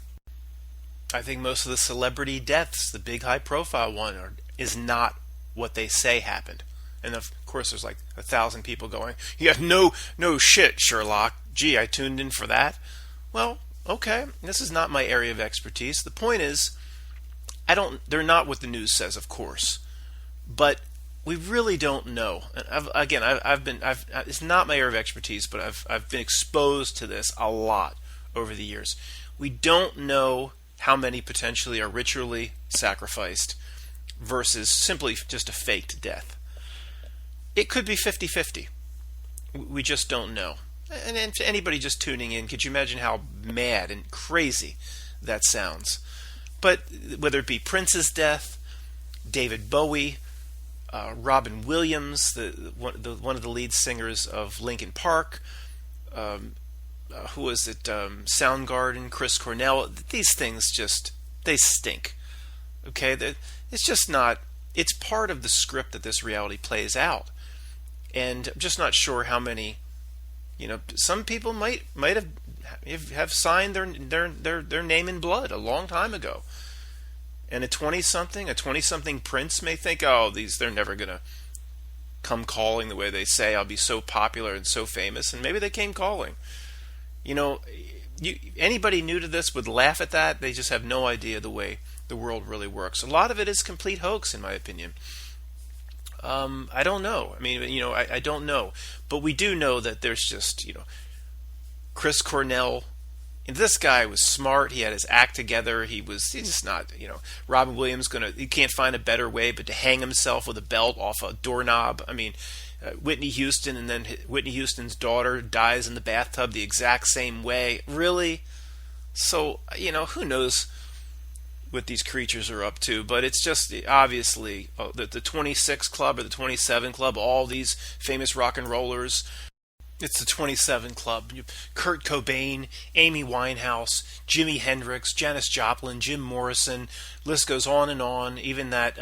I think most of the celebrity deaths, the big high-profile one, is not what they say happened. And of course, there's like 1,000 people going, "Yeah, no shit, Sherlock. Gee, I tuned in for that." Well, okay, this is not my area of expertise. The point is, they're not what the news says, of course, but we really don't know. And it's not my area of expertise, but I've been exposed to this a lot over the years. We don't know how many potentially are ritually sacrificed versus simply just a faked death. It could be 50-50. We just don't know. And to anybody just tuning in, could you imagine how mad and crazy that sounds? But whether it be Prince's death, David Bowie, Robin Williams, one of the lead singers of Linkin Park, who was it? Soundgarden, Chris Cornell. These things they stink. Okay, it's just not. It's part of the script that this reality plays out, and I'm just not sure how many. Some people might have signed their name in blood a long time ago, and a 20-something Prince may think, "Oh, they're never gonna come calling the way they say. I'll be so popular and so famous," and maybe they came calling. Anybody new to this would laugh at that. They just have no idea the way the world really works. A lot of it is complete hoax, in my opinion. I don't know. I don't know. But we do know that there's just, Chris Cornell. And this guy was smart. He had his act together. He's just not, Robin Williams he can't find a better way but to hang himself with a belt off a doorknob. Whitney Houston, and then Whitney Houston's daughter dies in the bathtub the exact same way. Really? So, who knows what these creatures are up to, but it's just obviously the 26 Club or the 27 Club, all these famous rock and rollers. It's the 27 Club. Kurt Cobain, Amy Winehouse, Jimi Hendrix, Janis Joplin, Jim Morrison, list goes on and on. Even that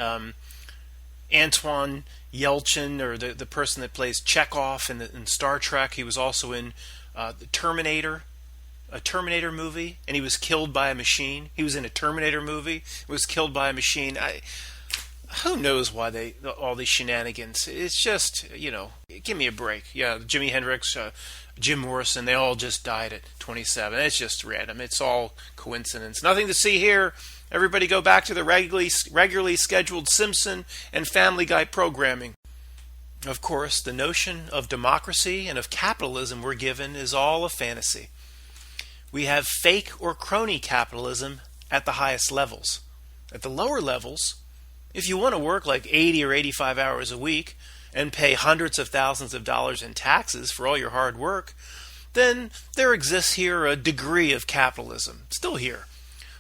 Anton Yelchin, or the person that plays Chekhov in Star Trek, he was also in the Terminator, a Terminator movie, and he was killed by a machine. He was in a Terminator movie, was killed by a machine. Who knows why all these shenanigans? It's just, give me a break. Yeah, Jimi Hendrix, Jim Morrison, they all just died at 27. It's just random. It's all coincidence. Nothing to see here. Everybody go back to the regularly scheduled Simpson and Family Guy programming. Of course, the notion of democracy and of capitalism we're given is all a fantasy. We have fake or crony capitalism at the highest levels. At the lower levels, if you want to work like 80 or 85 hours a week and pay hundreds of thousands of dollars in taxes for all your hard work, then there exists here a degree of capitalism, still here.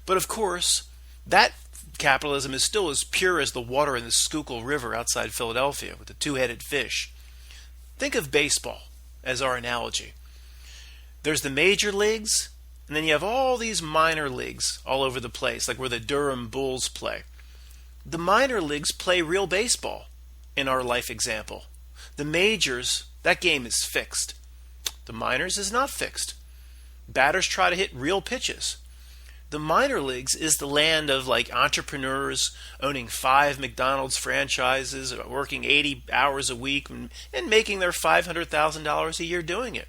But of course, that capitalism is still as pure as the water in the Schuylkill River outside Philadelphia with the two-headed fish. Think of baseball as our analogy. There's the major leagues, and then you have all these minor leagues all over the place, like where the Durham Bulls play. The minor leagues play real baseball in our life example. The majors, that game is fixed. The minors is not fixed. Batters try to hit real pitches. The minor leagues is the land of like entrepreneurs owning 5 McDonald's franchises, working 80 hours a week and making their $500,000 a year doing it.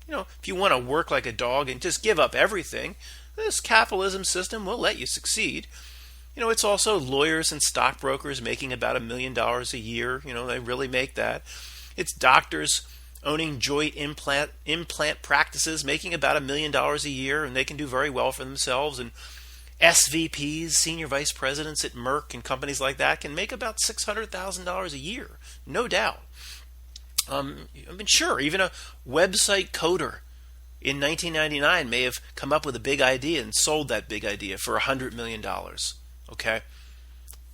You know, if you want to work like a dog and just give up everything, this capitalism system will let you succeed. You know, it's also lawyers and stockbrokers making about $1 million a year. You know, they really make that. It's doctors owning joint implant practices, making about $1 million a year, and they can do very well for themselves. And SVPs, senior vice presidents at Merck and companies like that, can make about $600,000 a year, no doubt. I mean, sure, even a website coder in 1999 may have come up with a big idea and sold that big idea for $100 million. Okay,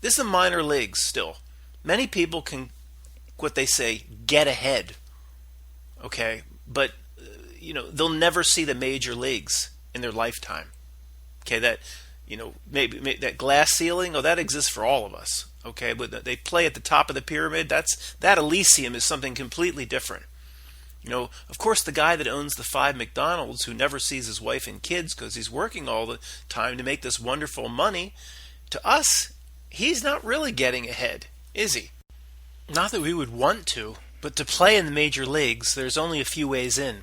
this is the minor leagues still. Many people can, what they say, get ahead. Okay, but you know, they'll never see the major leagues in their lifetime. Okay, that, you know, maybe that glass ceiling, oh, that exists for all of us. Okay, but they play at the top of the pyramid. That Elysium is something completely different. You know, of course, the guy that owns the 5 McDonald's, who never sees his wife and kids because he's working all the time to make this wonderful money, to us, he's not really getting ahead, is he? Not that we would want to. But to play in the major leagues, there's only a few ways in.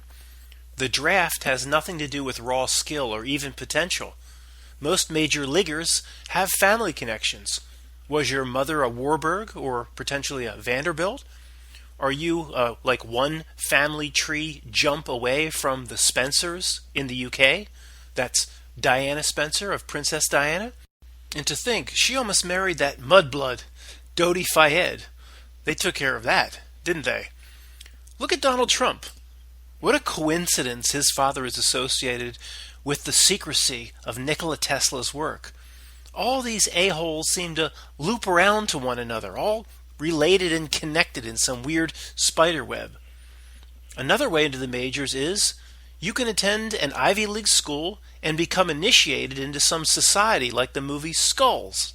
The draft has nothing to do with raw skill or even potential. Most major leaguers have family connections. Was your mother a Warburg or potentially a Vanderbilt? Are you like one family tree jump away from the Spencers in the UK? That's Diana Spencer of Princess Diana. And to think, she almost married that mudblood, Dodi Fayed. They took care of that, didn't they? Look at Donald Trump. What a coincidence his father is associated with the secrecy of Nikola Tesla's work. All these a-holes seem to loop around to one another, all related and connected in some weird spider web. Another way into the majors is you can attend an Ivy League school and become initiated into some society like the movie Skulls.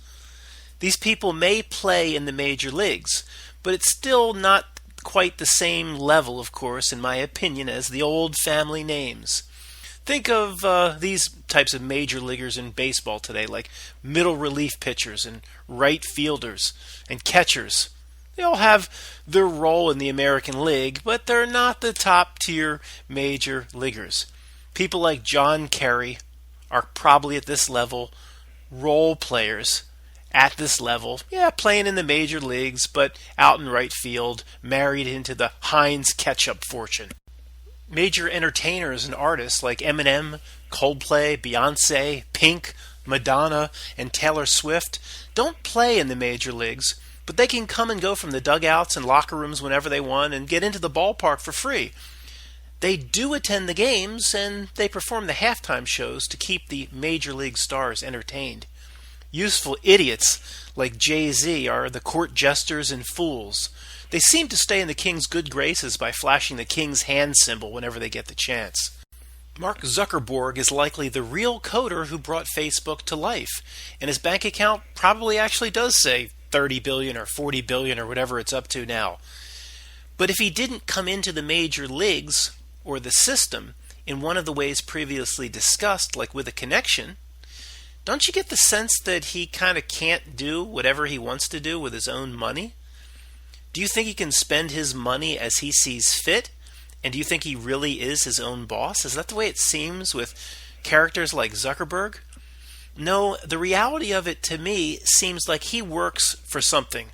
These people may play in the major leagues, but it's still not quite the same level, of course, in my opinion, as the old family names. Think of these types of major leaguers in baseball today, like middle relief pitchers and right fielders and catchers. They all have their role in the American League, but they're not the top-tier major leaguers. People like John Kerry are probably at this level role players at this level, playing in the major leagues, but out in right field, married into the Heinz ketchup fortune. Major entertainers and artists like Eminem, Coldplay, Beyonce, Pink, Madonna, and Taylor Swift don't play in the major leagues, but they can come and go from the dugouts and locker rooms whenever they want and get into the ballpark for free. They do attend the games, and they perform the halftime shows to keep the major league stars entertained. Useful idiots like Jay-Z are the court jesters and fools. They seem to stay in the king's good graces by flashing the king's hand symbol whenever they get the chance. Mark Zuckerberg is likely the real coder who brought Facebook to life, and his bank account probably actually does say 30 billion or 40 billion or whatever it's up to now. But if he didn't come into the major leagues or the system in one of the ways previously discussed, like with a connection, don't you get the sense that he kind of can't do whatever he wants to do with his own money? Do you think he can spend his money as he sees fit? And do you think he really is his own boss? Is that the way it seems with characters like Zuckerberg? No, the reality of it to me seems like he works for something.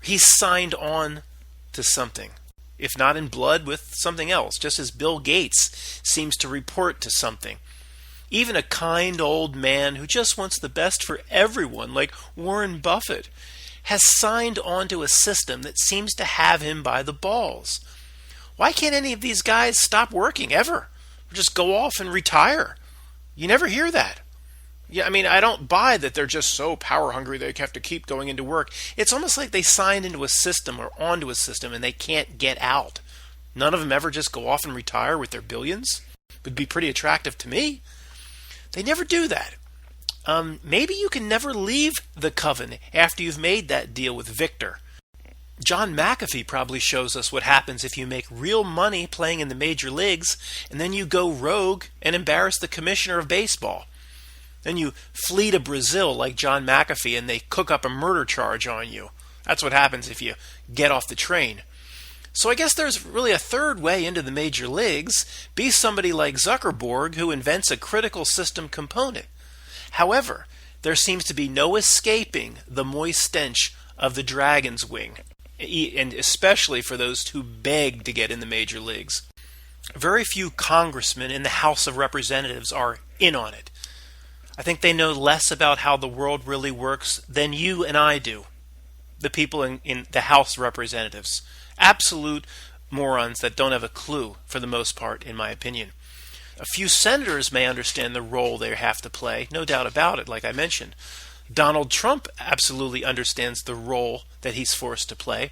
He's signed on to something. If not in blood, with something else, just as Bill Gates seems to report to something. Even a kind old man who just wants the best for everyone, like Warren Buffett, has signed on to a system that seems to have him by the balls. Why can't any of these guys stop working ever? Or just go off and retire? You never hear that. Yeah, I mean, I don't buy that they're just so power hungry they have to keep going into work. It's almost like they signed into a system or onto a system and they can't get out. None of them ever just go off and retire with their billions. Would be pretty attractive to me. They never do that. Maybe you can never leave the coven after you've made that deal with Victor. John McAfee probably shows us what happens if you make real money playing in the major leagues and then you go rogue and embarrass the commissioner of baseball. Then you flee to Brazil like John McAfee and they cook up a murder charge on you. That's what happens if you get off the train. So I guess there's really a third way into the major leagues. Be somebody like Zuckerberg who invents a critical system component. However, there seems to be no escaping the moist stench of the dragon's wing, and especially for those who beg to get in the major leagues. Very few congressmen in the House of Representatives are in on it. I think they know less about how the world really works than you and I do, the people in the House of Representatives. Absolute morons that don't have a clue, for the most part, in my opinion. A few senators may understand the role they have to play, no doubt about it, like I mentioned. Donald Trump absolutely understands the role that he's forced to play.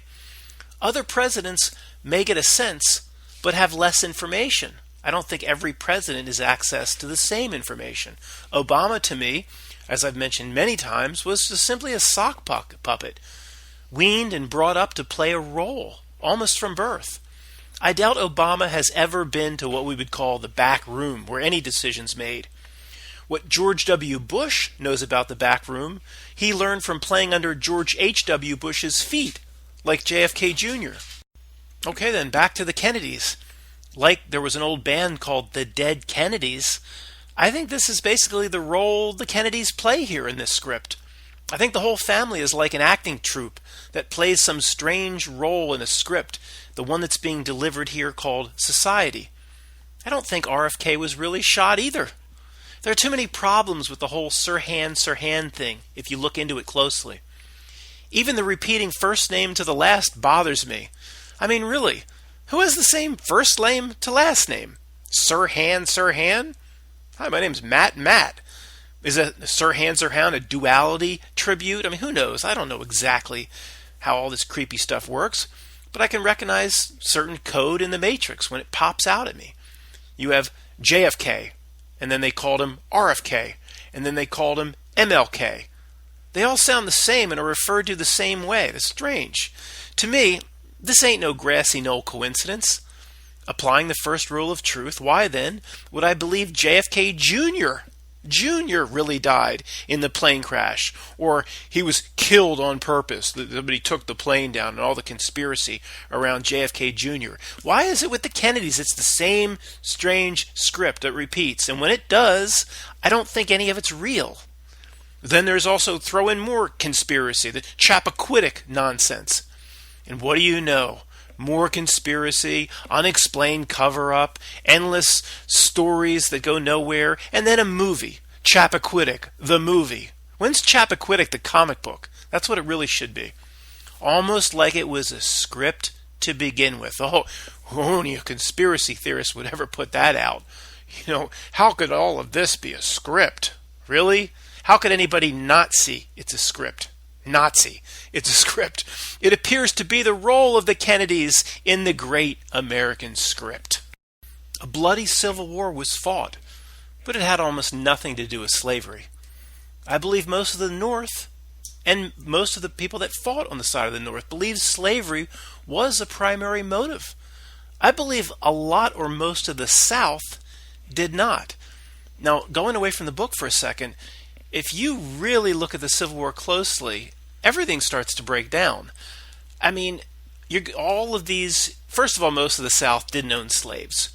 Other presidents may get a sense, but have less information. I don't think every president has access to the same information. Obama, to me, as I've mentioned many times, was just simply a sock puppet, weaned and brought up to play a role, almost from birth. I doubt Obama has ever been to what we would call the back room, where any decision's made. What George W. Bush knows about the back room, he learned from playing under George H.W. Bush's feet, like JFK Jr. Okay then, back to the Kennedys. Like there was an old band called the Dead Kennedys, I think this is basically the role the Kennedys play here in this script. I think the whole family is like an acting troupe that plays some strange role in a script, the one that's being delivered here called Society. I don't think RFK was really shot either. There are too many problems with the whole Sirhan thing if you look into it closely. Even the repeating first name to the last bothers me. I mean, really, who has the same first name to last name? Sirhan? Hi, my name's Matt. Is a Sirhan a duality tribute? I mean, who knows? I don't know exactly how all this creepy stuff works, but I can recognize certain code in the Matrix when it pops out at me. You have JFK, and then they called him RFK, and then they called him MLK. They all sound the same and are referred to the same way. That's strange. To me, this ain't no grassy knoll coincidence. Applying the first rule of truth, why then would I believe JFK Jr. really died in the plane crash, or he was killed on purpose, somebody took the plane down, and all the conspiracy around JFK Jr.? Why is it with the Kennedys it's the same strange script that repeats, and when it does, I don't think any of it's real? Then there's also throw in more conspiracy, the Chappaquiddick nonsense. And what do you know? More conspiracy, unexplained cover-up, endless stories that go nowhere, and then a movie. Chappaquiddick, the movie. When's Chappaquiddick the comic book? That's what it really should be. Almost like it was a script to begin with. Oh, only a conspiracy theorist would ever put that out. You know, how could all of this be a script? Really? How could anybody not see it's a script? Nazi. It's a script. It appears to be the role of the Kennedys in the great American script. A bloody civil war was fought, but it had almost nothing to do with slavery. I believe most of the North, and most of the people that fought on the side of the North, believed slavery was a primary motive. I believe a lot or most of the South did not. Now, going away from the book for a second, if you really look at the Civil War closely, everything starts to break down. I mean, all of these, first of all, most of the South didn't own slaves.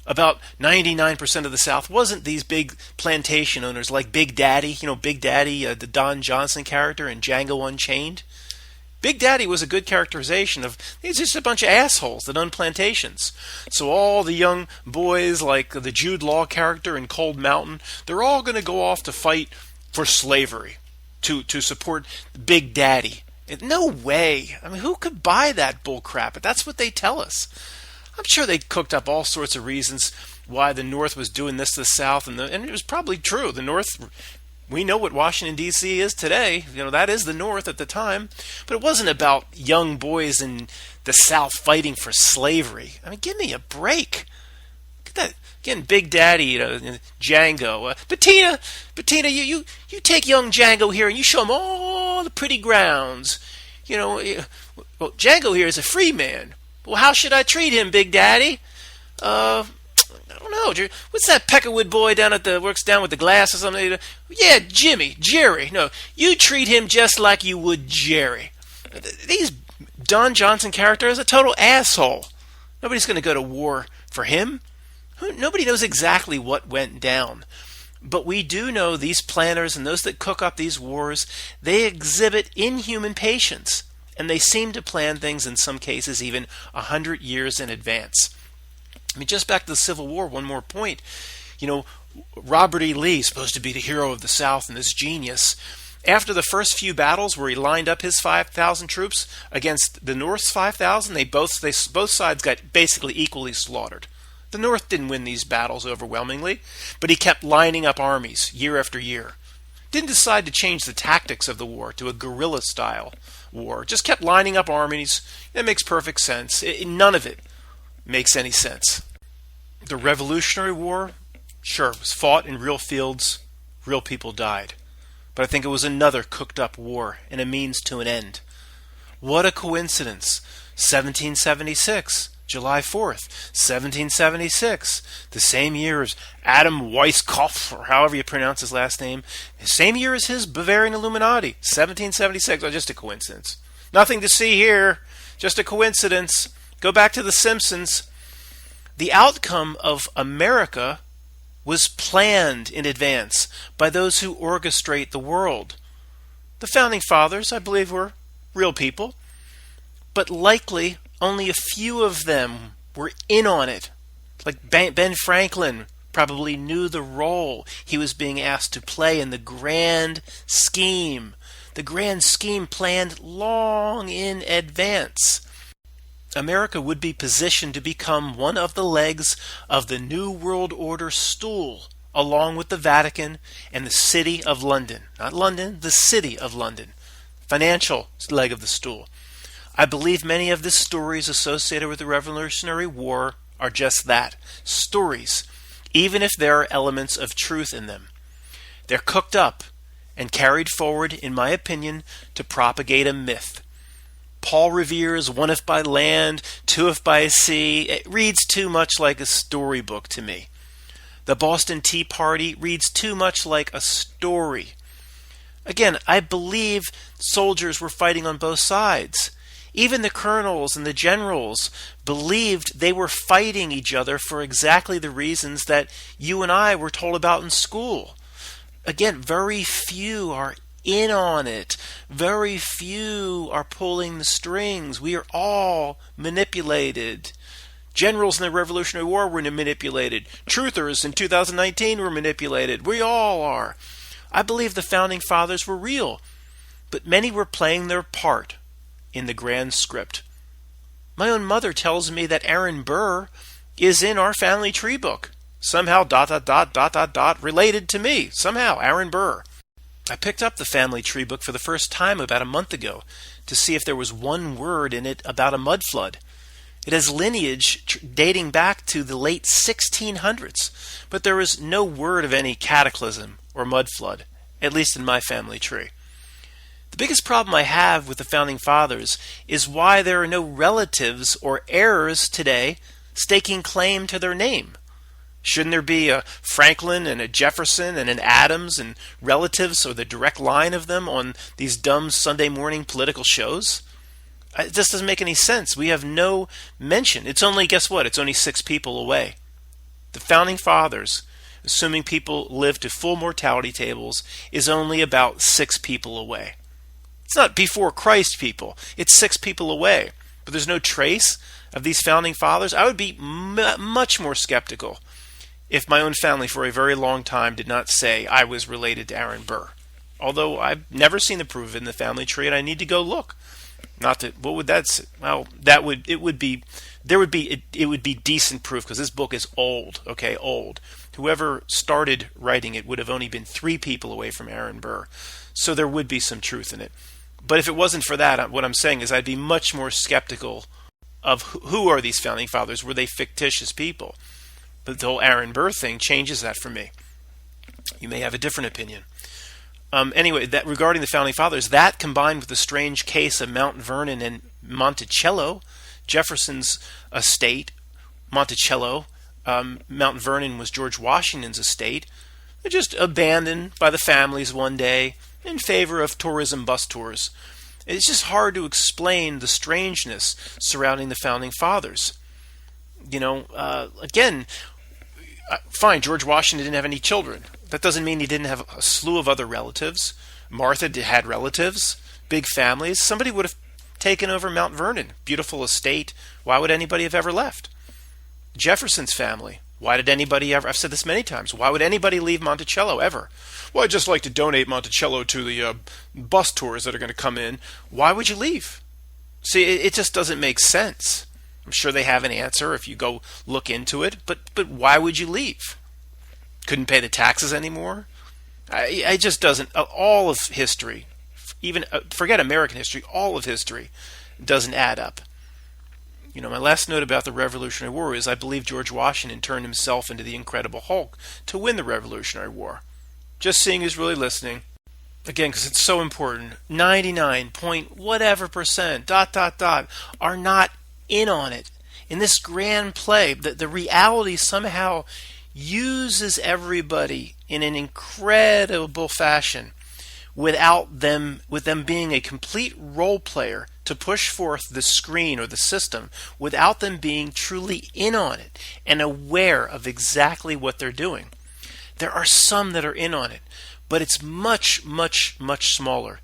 About 99% of the South wasn't these big plantation owners like Big Daddy, Big Daddy, the Don Johnson character in Django Unchained. Big Daddy was a good characterization of, he's just a bunch of assholes that own plantations. So all the young boys, like the Jude Law character in Cold Mountain, they're all going to go off to fight for slavery, to support Big Daddy. No way. I mean, who could buy that bull crap? But that's what they tell us. I'm sure they cooked up all sorts of reasons why the North was doing this to the South, and it was probably true. The North We know what Washington, D.C. is today. That is the North at the time. But it wasn't about young boys in the South fighting for slavery. I mean, give me a break. Look at that. Again, Big Daddy, Django. Bettina, you take young Django here and you show him all the pretty grounds. Well, Django here is a free man. Well, how should I treat him, Big Daddy? I don't know. What's that Peckerwood boy works down with the glass or something? Yeah, Jerry. No, you treat him just like you would Jerry. These Don Johnson character is a total asshole. Nobody's going to go to war for him. Nobody knows exactly what went down. But we do know these planners and those that cook up these wars, they exhibit inhuman patience. And they seem to plan things in some cases even 100 years in advance. I mean, just back to the Civil War, one more point. Robert E. Lee, supposed to be the hero of the South and this genius, after the first few battles where he lined up his 5,000 troops against the North's 5,000, both sides got basically equally slaughtered. The North didn't win these battles overwhelmingly, but he kept lining up armies year after year. Didn't decide to change the tactics of the war to a guerrilla-style war. Just kept lining up armies. That makes perfect sense. None of it makes any sense. The Revolutionary War, sure, was fought in real fields. Real people died. But I think it was another cooked-up war and a means to an end. What a coincidence. 1776. July 4th, 1776, the same year as Adam Weishaupt, or however you pronounce his last name, the same year as his Bavarian Illuminati, 1776. Oh, just a coincidence. Nothing to see here, just a coincidence. Go back to The Simpsons. The outcome of America was planned in advance by those who orchestrate the world. The Founding Fathers, I believe, were real people, but likely only a few of them were in on it. Like Ben Franklin probably knew the role he was being asked to play in the grand scheme. The grand scheme planned long in advance. America would be positioned to become one of the legs of the New World Order stool, along with the Vatican and the City of London. Not London, the City of London. Financial leg of the stool. I believe many of the stories associated with the Revolutionary War are just that, stories, even if there are elements of truth in them. They're cooked up and carried forward, in my opinion, to propagate a myth. Paul Revere's One If by Land, Two If by Sea, it reads too much like a storybook to me. The Boston Tea Party reads too much like a story. Again, I believe soldiers were fighting on both sides. Even the colonels and the generals believed they were fighting each other for exactly the reasons that you and I were told about in school. Again, very few are in on it. Very few are pulling the strings. We are all manipulated. Generals in the Revolutionary War were manipulated. Truthers in 2019 were manipulated. We all are. I believe the Founding Fathers were real, but many were playing their part in the grand script. My own mother tells me that Aaron Burr is in our family tree book. Somehow ... related to me. Somehow, Aaron Burr. I picked up the family tree book for the first time about a month ago to see if there was one word in it about a mud flood. It has lineage dating back to the late 1600s, but there is no word of any cataclysm or mud flood, at least in my family tree. The biggest problem I have with the Founding Fathers is why there are no relatives or heirs today staking claim to their name. Shouldn't there be a Franklin and a Jefferson and an Adams and relatives or the direct line of them on these dumb Sunday morning political shows? It just doesn't make any sense. We have no mention. It's only, guess what? It's only 6 people away. The Founding Fathers, assuming people live to full mortality tables, is only about 6 people away. It's not before Christ people. It's 6 people away. But there's no trace of these Founding Fathers. I would be much more skeptical if my own family for a very long time did not say I was related to Aaron Burr. Although I've never seen the proof of it in the family tree, and I need to go look. Not that, what would that say? Well, it would be it would be decent proof, because this book is old, okay, old. Whoever started writing it would have only been 3 people away from Aaron Burr. So there would be some truth in it. But if it wasn't for that, what I'm saying is I'd be much more skeptical of who are these founding fathers. Were they fictitious people? But the whole Aaron Burr thing changes that for me. You may have a different opinion. Anyway, that regarding the founding fathers, that combined with the strange case of Mount Vernon and Monticello, Jefferson's estate, Monticello, Mount Vernon was George Washington's estate. They're just abandoned by the families one day in favor of tourism bus tours. It's just hard to explain the strangeness surrounding the founding fathers. Again, fine, George Washington didn't have any children. That doesn't mean he didn't have a slew of other relatives. Martha had relatives, big families. Somebody would have taken over Mount Vernon, beautiful estate. Why would anybody have ever left? Jefferson's family. Why did anybody ever? I've said this many times. Why would anybody leave Monticello ever? Well, I'd just like to donate Monticello to the bus tours that are going to come in. Why would you leave? See, it just doesn't make sense. I'm sure they have an answer if you go look into it. But why would you leave? Couldn't pay the taxes anymore? I just doesn't. All of history, even forget American history, all of history doesn't add up. My last note about the Revolutionary War is I believe George Washington turned himself into the Incredible Hulk to win the Revolutionary War. Just seeing who's really listening. Again, because it's so important. 99 point whatever percent, ... are not in on it. In this grand play, the reality somehow uses everybody in an incredible fashion with them being a complete role player to push forth the screen or the system without them being truly in on it and aware of exactly what they're doing. There are some that are in on it, but it's much, much, much smaller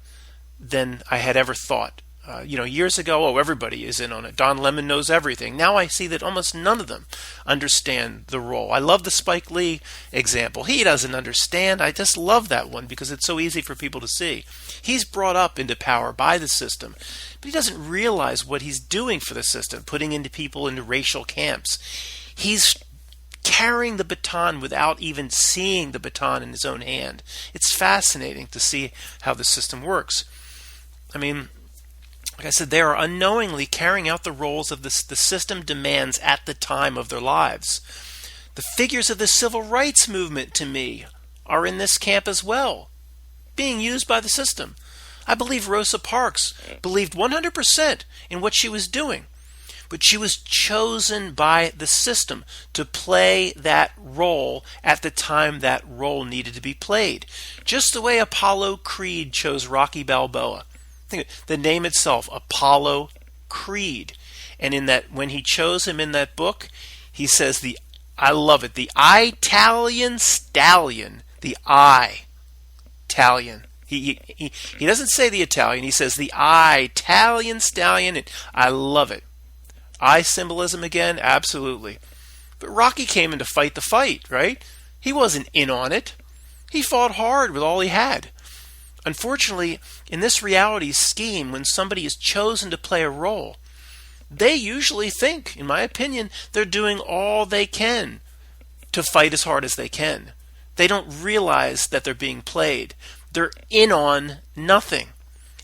than I had ever thought. Years ago, everybody is in on it. Don Lemon knows everything. Now I see that almost none of them understand the role. I love the Spike Lee example. He doesn't understand. I just love that one because it's so easy for people to see. He's brought up into power by the system, but he doesn't realize what he's doing for the system, putting into people into racial camps. He's carrying the baton without even seeing the baton in his own hand. It's fascinating to see how the system works. Like I said, they are unknowingly carrying out the roles of the system demands at the time of their lives. The figures of the civil rights movement, to me, are in this camp as well, being used by the system. I believe Rosa Parks believed 100% in what she was doing, but she was chosen by the system to play that role at the time that role needed to be played. Just the way Apollo Creed chose Rocky Balboa. Think the name itself, Apollo Creed. And in that, when he chose him in that book, he says I love it, the Italian stallion, the Italian. He doesn't say the Italian, he says the Italian stallion. And I love it. Eye symbolism again, absolutely. But Rocky came in to fight the fight, right? He wasn't in on it. He fought hard with all he had. Unfortunately, in this reality scheme, when somebody is chosen to play a role, they usually think, in my opinion, they're doing all they can to fight as hard as they can. They don't realize that they're being played. They're in on nothing.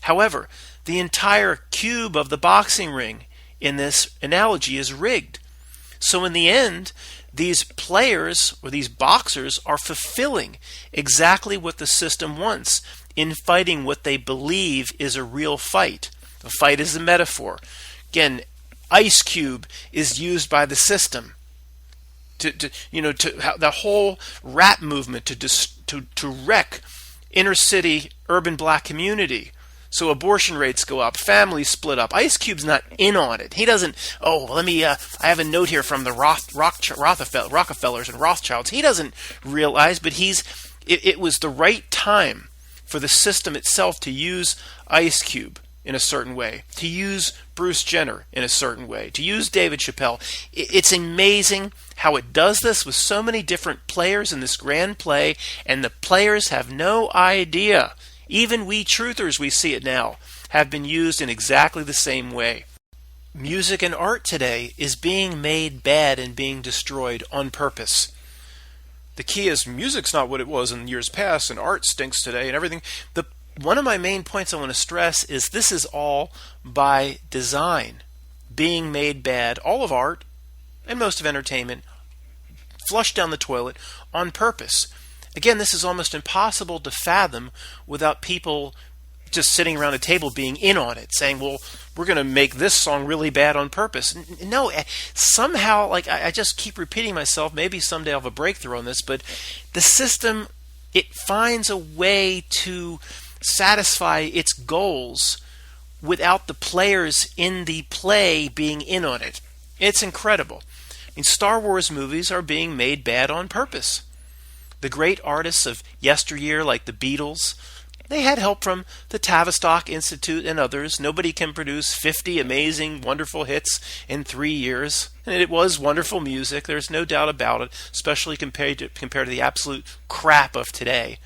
However, the entire cube of the boxing ring in this analogy is rigged. So in the end, these players or these boxers are fulfilling exactly what the system wants in fighting what they believe is a real fight. The fight is a metaphor. Again, Ice Cube is used by the system to the whole rap movement to wreck inner city urban black community. So abortion rates go up, families split up. Ice Cube's not in on it. He doesn't, I have a note here from the Rockefellers and Rothschilds. He doesn't realize, but it was the right time for the system itself to use Ice Cube in a certain way, to use Bruce Jenner in a certain way, to use David Chappelle. It's amazing how it does this with so many different players in this grand play, and the players have no idea. Even we truthers, we see it now, have been used in exactly the same way. music and art today is being made bad and being destroyed on purpose. The key is music's not what it was in years past, and art stinks today and everything. One of my main points I want to stress is this is all by design, being made bad. All of art and most of entertainment flushed down the toilet on purpose. Again, this is almost impossible to fathom without people just sitting around a table being in on it, saying, well, we're going to make this song really bad on purpose. No, somehow, like I just keep repeating myself, maybe someday I'll have a breakthrough on this, but the system, it finds a way to satisfy its goals without the players in the play being in on it. It's incredible. I mean, Star Wars movies are being made bad on purpose. The great artists of yesteryear, like the Beatles, they had help from the Tavistock Institute and others. Nobody can produce 50 amazing, wonderful hits in 3 years. And it was wonderful music, there's no doubt about it, especially compared to the absolute crap of today.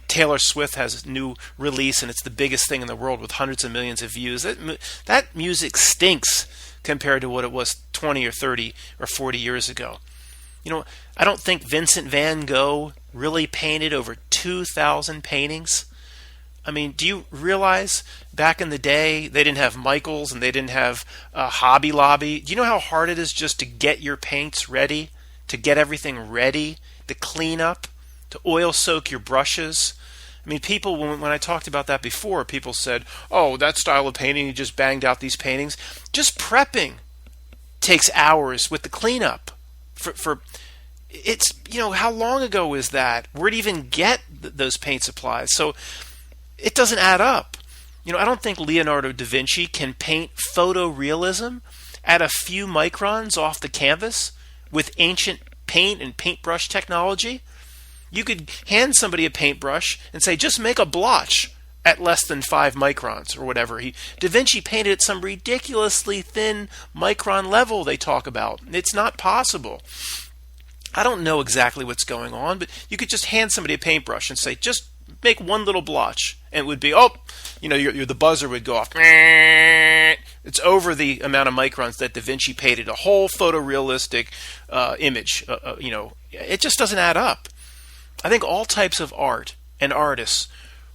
Taylor Swift has a new release, and it's the biggest thing in the world with hundreds of millions of views. That music stinks compared to what it was 20 or 30 or 40 years ago. You know, I don't think Vincent van Gogh really painted over 2,000 paintings. I mean, do you realize back in the day they didn't have Michaels and they didn't have Hobby Lobby? Do you know how hard it is just to get your paints ready, to get everything ready, to clean up, to oil soak your brushes? I mean, people, when I talked about that before, people said, oh, that style of painting, you just banged out these paintings. Just prepping takes hours with the cleanup. For it's, you know, how long ago is that? Where'd you even get those paint supplies? So it doesn't add up. You know, I don't think Leonardo da Vinci can paint photorealism at a few microns off the canvas with ancient paint and paintbrush technology. You could hand somebody a paintbrush and say, just make a blotch at less than 5 microns or whatever. Da Vinci painted at some ridiculously thin micron level they talk about. It's not possible. I don't know exactly what's going on, but you could just hand somebody a paintbrush and say, just make one little blotch. And it would be, oh, you know, the buzzer would go off. It's over the amount of microns that Da Vinci painted a whole photorealistic image. You know, it just doesn't add up. I think all types of art and artists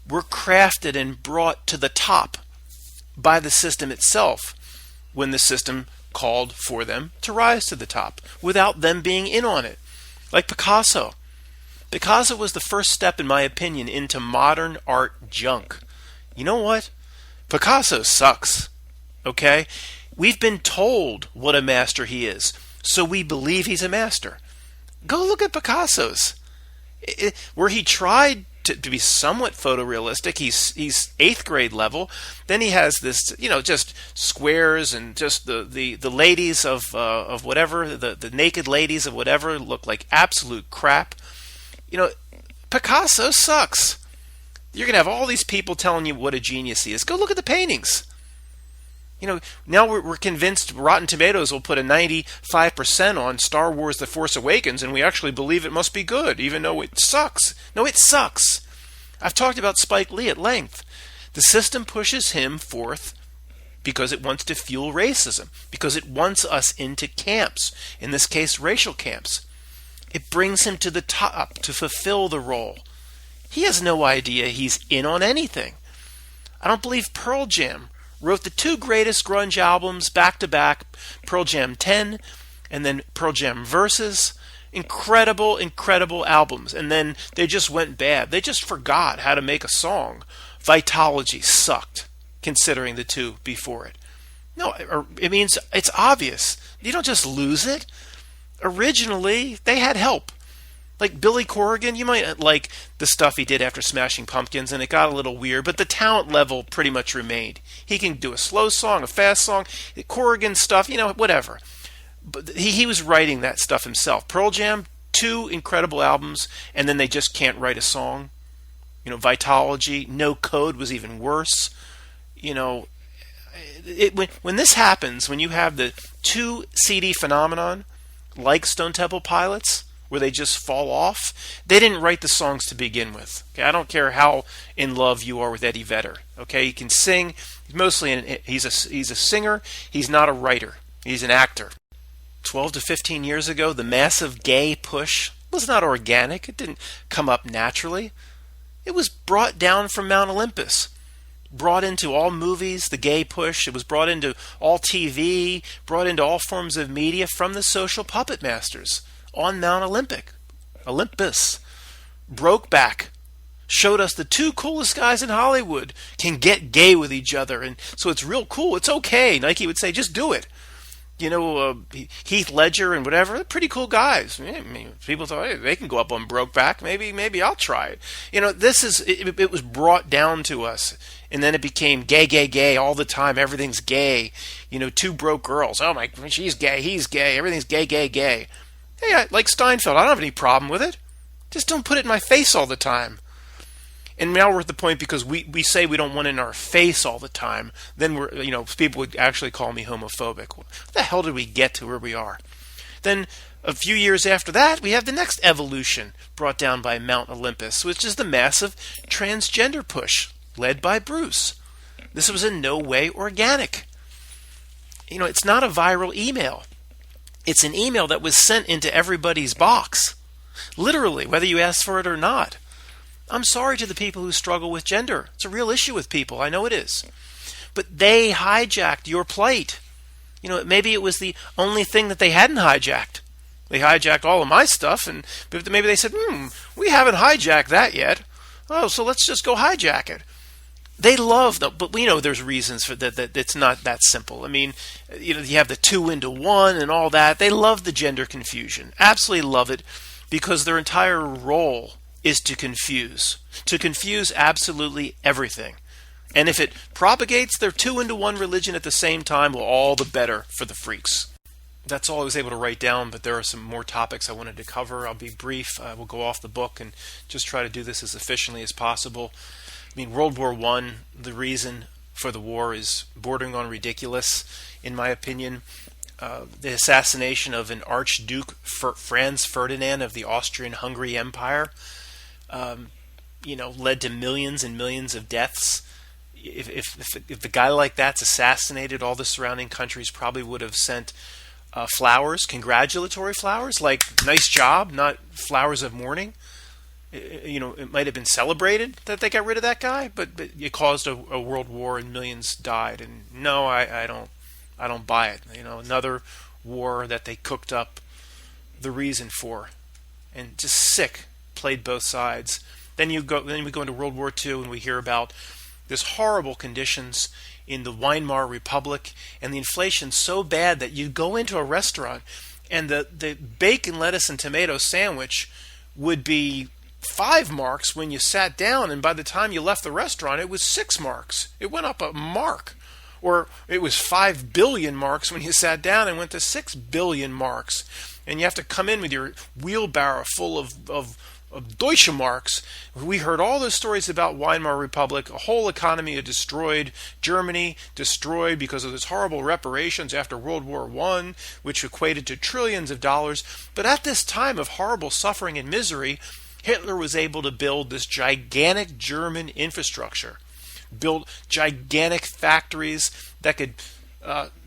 were crafted and brought to the top by the system itself when the system called for them to rise to the top without them being in on it. Like Picasso. Picasso was the first step, in my opinion, into modern art junk. You know what? Picasso sucks. Okay? We've been told what a master he is, so we believe he's a master. Go look at Picasso's. Where he tried to be somewhat photorealistic, he's 8th grade level. Then he has this, you know, just squares and just the ladies of whatever, the naked ladies of whatever look like absolute crap. You know, Picasso sucks. You're going to have all these people telling you what a genius he is. Go look at the paintings. You know, now we're convinced Rotten Tomatoes will put a 95% on Star Wars The Force Awakens, and we actually believe it must be good, even though it sucks. No, it sucks. I've talked about Spike Lee at length. The system pushes him forth because it wants to fuel racism, because it wants us into camps, in this case, racial camps. It brings him to the top to fulfill the role. He has no idea he's in on anything. I don't believe Pearl Jam wrote the 2 greatest grunge albums back-to-back, Pearl Jam 10 and then Pearl Jam Versus. Incredible, incredible albums. And then they just went bad. They just forgot how to make a song. Vitology sucked, considering the 2 before it. No, it means it's obvious. You don't just lose it. Originally, they had help. Like Billy Corrigan, you might like the stuff he did after Smashing Pumpkins, and it got a little weird, but the talent level pretty much remained. He can do a slow song, a fast song, Corrigan stuff, you know, whatever. But he was writing that stuff himself. Pearl Jam, 2 incredible albums, and then they just can't write a song. You know, Vitology, No Code was even worse. You know, when this happens, when you have the 2 CD phenomenon, like Stone Temple Pilots, where they just fall off, they didn't write the songs to begin with. Okay? I don't care how in love you are with Eddie Vedder. Okay, he can sing, He's a singer. He's not a writer. He's an actor. 12 to 15 years ago, the massive gay push was not organic. It didn't come up naturally. It was brought down from Mount Olympus, brought into all movies, the gay push. It was brought into all TV, brought into all forms of media from the social puppet masters on Mount Olympus. Broke back, showed us the two coolest guys in Hollywood can get gay with each other. And so it's real cool. It's okay. Nike would say, just do it. Heath Ledger and whatever, they're pretty cool guys. I mean, people thought, hey, they can go up on Brokeback. Maybe I'll try it. It was brought down to us, and then it became gay all the time. Everything's gay. Two broke girls. Oh my, she's gay, he's gay. Everything's gay. Hey, like Steinfeld, I don't have any problem with it. Just don't put it in my face all the time. And now we're at the point, because we say we don't want it in our face all the time, then people would actually call me homophobic. What the hell did we get to where we are? Then a few years after that, we have the next evolution brought down by Mount Olympus, which is the massive transgender push led by Bruce. This was in no way organic. It's not a viral email. It's an email that was sent into everybody's box. Literally, whether you asked for it or not. I'm sorry to the people who struggle with gender. It's a real issue with people. I know it is. But they hijacked your plight. Maybe it was the only thing that they hadn't hijacked. They hijacked all of my stuff, and maybe they said, we haven't hijacked that yet. Oh, so let's just go hijack it. They love them, but we know there's reasons for that it's not that simple. I mean, you have the 2 into 1 and all that. They love the gender confusion. Absolutely love it, because their entire role is to confuse absolutely everything. And if it propagates their 2 into 1 religion at the same time, well, all the better for the freaks. That's all I was able to write down, but there are some more topics I wanted to cover. I'll be brief. We'll go off the book and just try to do this as efficiently as possible. I mean, World War I, the reason for the war is bordering on ridiculous, in my opinion. The assassination of an Archduke Franz Ferdinand of the Austrian-Hungary Empire led to millions and millions of deaths. If a guy like that's assassinated, all the surrounding countries probably would have sent flowers, congratulatory flowers, like nice job, not flowers of mourning. It might have been celebrated that they got rid of that guy, but it caused a world war and millions died. And no, I don't buy it. Another war that they cooked up the reason for, and just sick. Played both sides. Then we go into World War II, and we hear about this horrible conditions in the Weimar Republic, and the inflation so bad that you go into a restaurant, and the bacon, lettuce, and tomato sandwich would be 5 marks when you sat down, and by the time you left the restaurant, it was 6 marks. It went up a mark. Or it was 5 billion marks when you sat down, and went to 6 billion marks. And you have to come in with your wheelbarrow full of Deutsche Marks. We heard all those stories about Weimar Republic, a whole economy destroyed, Germany destroyed because of those horrible reparations after World War I, which equated to trillions of dollars. But at this time of horrible suffering and misery, Hitler was able to build this gigantic German infrastructure, build gigantic factories that could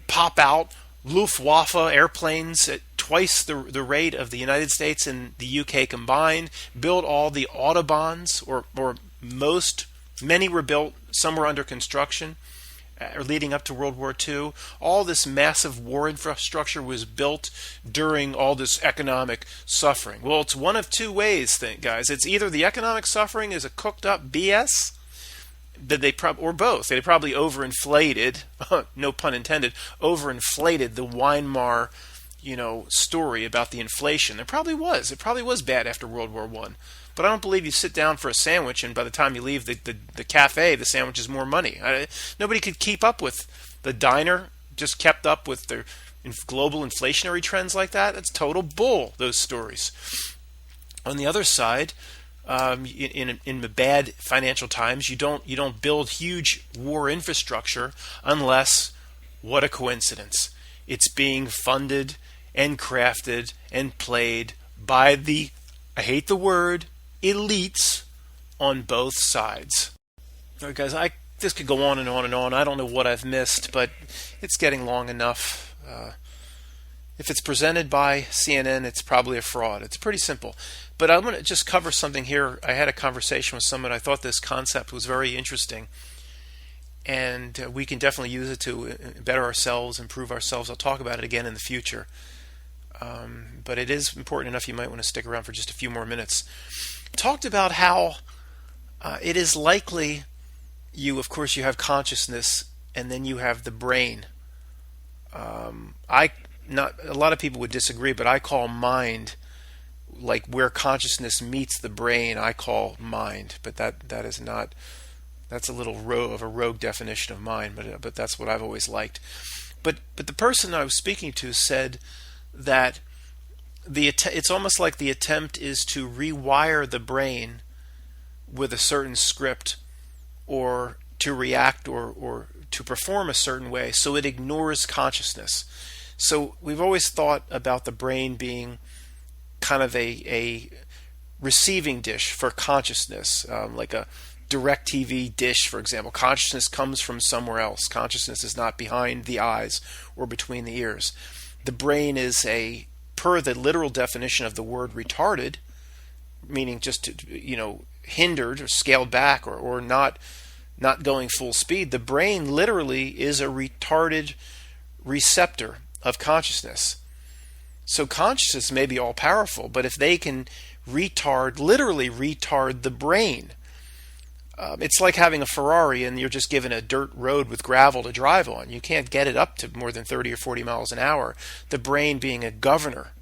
pop out Luftwaffe airplanes at twice the rate of the United States and the UK combined, build all the autobahns, or many were built, some were under construction, leading up to World War II. All this massive war infrastructure was built during all this economic suffering. Well, it's one of two ways, guys. It's either the economic suffering is a cooked up BS, or both. They probably overinflated, no pun intended, overinflated the Weimar, story about the inflation. It probably was bad after World War I. But I don't believe you sit down for a sandwich and by the time you leave the cafe, the sandwich is more money. Nobody could keep up with the diner, just kept up with their global inflationary trends like that. That's total bull, those stories. On the other side, in the bad financial times, you don't build huge war infrastructure unless, what a coincidence, it's being funded and crafted and played by the, I hate the word, elites on both sides. All right, guys, I this could go on and on and on. I don't know what I've missed, but it's getting long enough. If it's presented by CNN, it's probably a fraud. It's pretty simple. But I'm going to just cover something here. I had a conversation with someone. I thought this concept was very interesting, and we can definitely use it to better ourselves, improve ourselves. I'll talk about it again in the future. But it is important enough you might want to stick around for just a few more minutes. Talked about how it is likely of course, you have consciousness, and then you have the brain. Not a lot of people would disagree, but I call mind, like where consciousness meets the brain, I call mind. But that is not. That's a little rogue definition of mind, but that's what I've always liked. But the person I was speaking to said that it's almost like the attempt is to rewire the brain with a certain script, or to react or to perform a certain way, so it ignores consciousness. So we've always thought about the brain being kind of a receiving dish for consciousness, like a direct TV dish, for example. Consciousness comes from somewhere else. Consciousness is not behind the eyes or between the ears. The brain is per the literal definition of the word retarded, meaning just hindered or scaled back or not going full speed. The brain literally is a retarded receptor of consciousness. So consciousness may be all powerful, but if they can literally retard the brain, it's like having a Ferrari and you're just given a dirt road with gravel to drive on. You can't get it up to more than 30 or 40 miles an hour. The brain being a governor,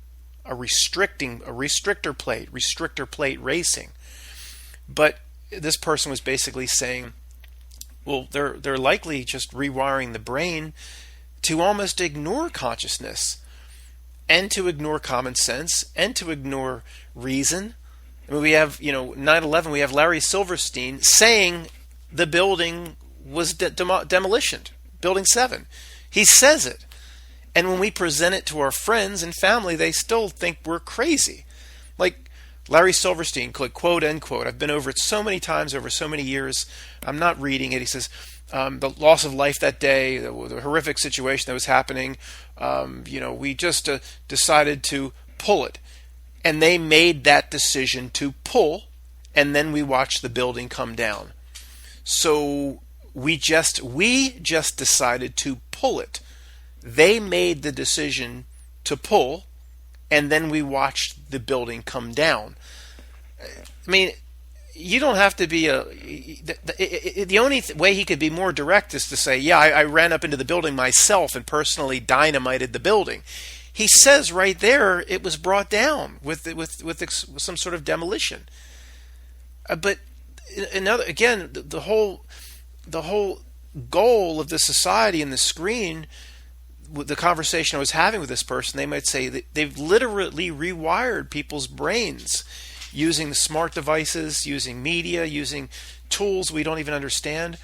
a restrictor plate racing. But this person was basically saying, well, they're likely just rewiring the brain to almost ignore consciousness, and to ignore common sense, and to ignore reason. I mean, we have 9/11. We have Larry Silverstein saying the building was demolitioned, Building 7. He says it, and when we present it to our friends and family, they still think we're crazy. Like Larry Silverstein, quote, end quote. I've been over it so many times over so many years. I'm not reading it. He says, the loss of life that day, the horrific situation that was happening, we just decided to pull it. And they made that decision to pull, and then we watched the building come down. So we just decided to pull it. They made the decision to pull, and then we watched the building come down. I mean, you don't have to be the only way he could be more direct is to say, yeah, I ran up into the building myself and personally dynamited the building. He says right there it was brought down with some sort of demolition. But the whole goal of the society and the screen, with the conversation I was having with this person, they might say that they've literally rewired people's brains using the smart devices, using media, using tools we don't even understand.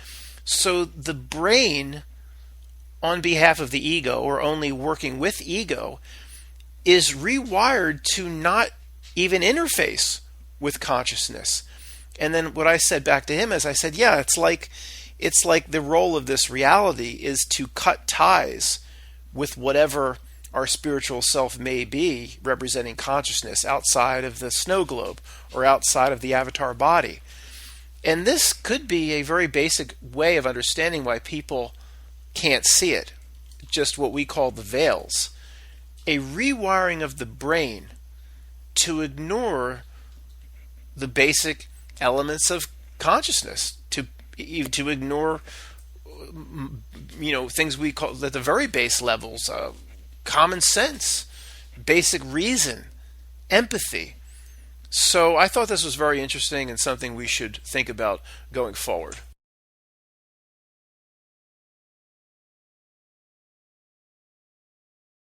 So the brain, on behalf of the ego, or only working with ego, is rewired to not even interface with consciousness. And then what I said back to him is, I said, yeah, it's like the role of this reality is to cut ties with whatever our spiritual self may be, representing consciousness outside of the snow globe or outside of the avatar body. And this could be a very basic way of understanding why people can't see it, just what we call the veils. A rewiring of the brain to ignore the basic elements of consciousness, to ignore things we call at the very base levels, common sense, basic reason, empathy. So I thought this was very interesting and something we should think about going forward.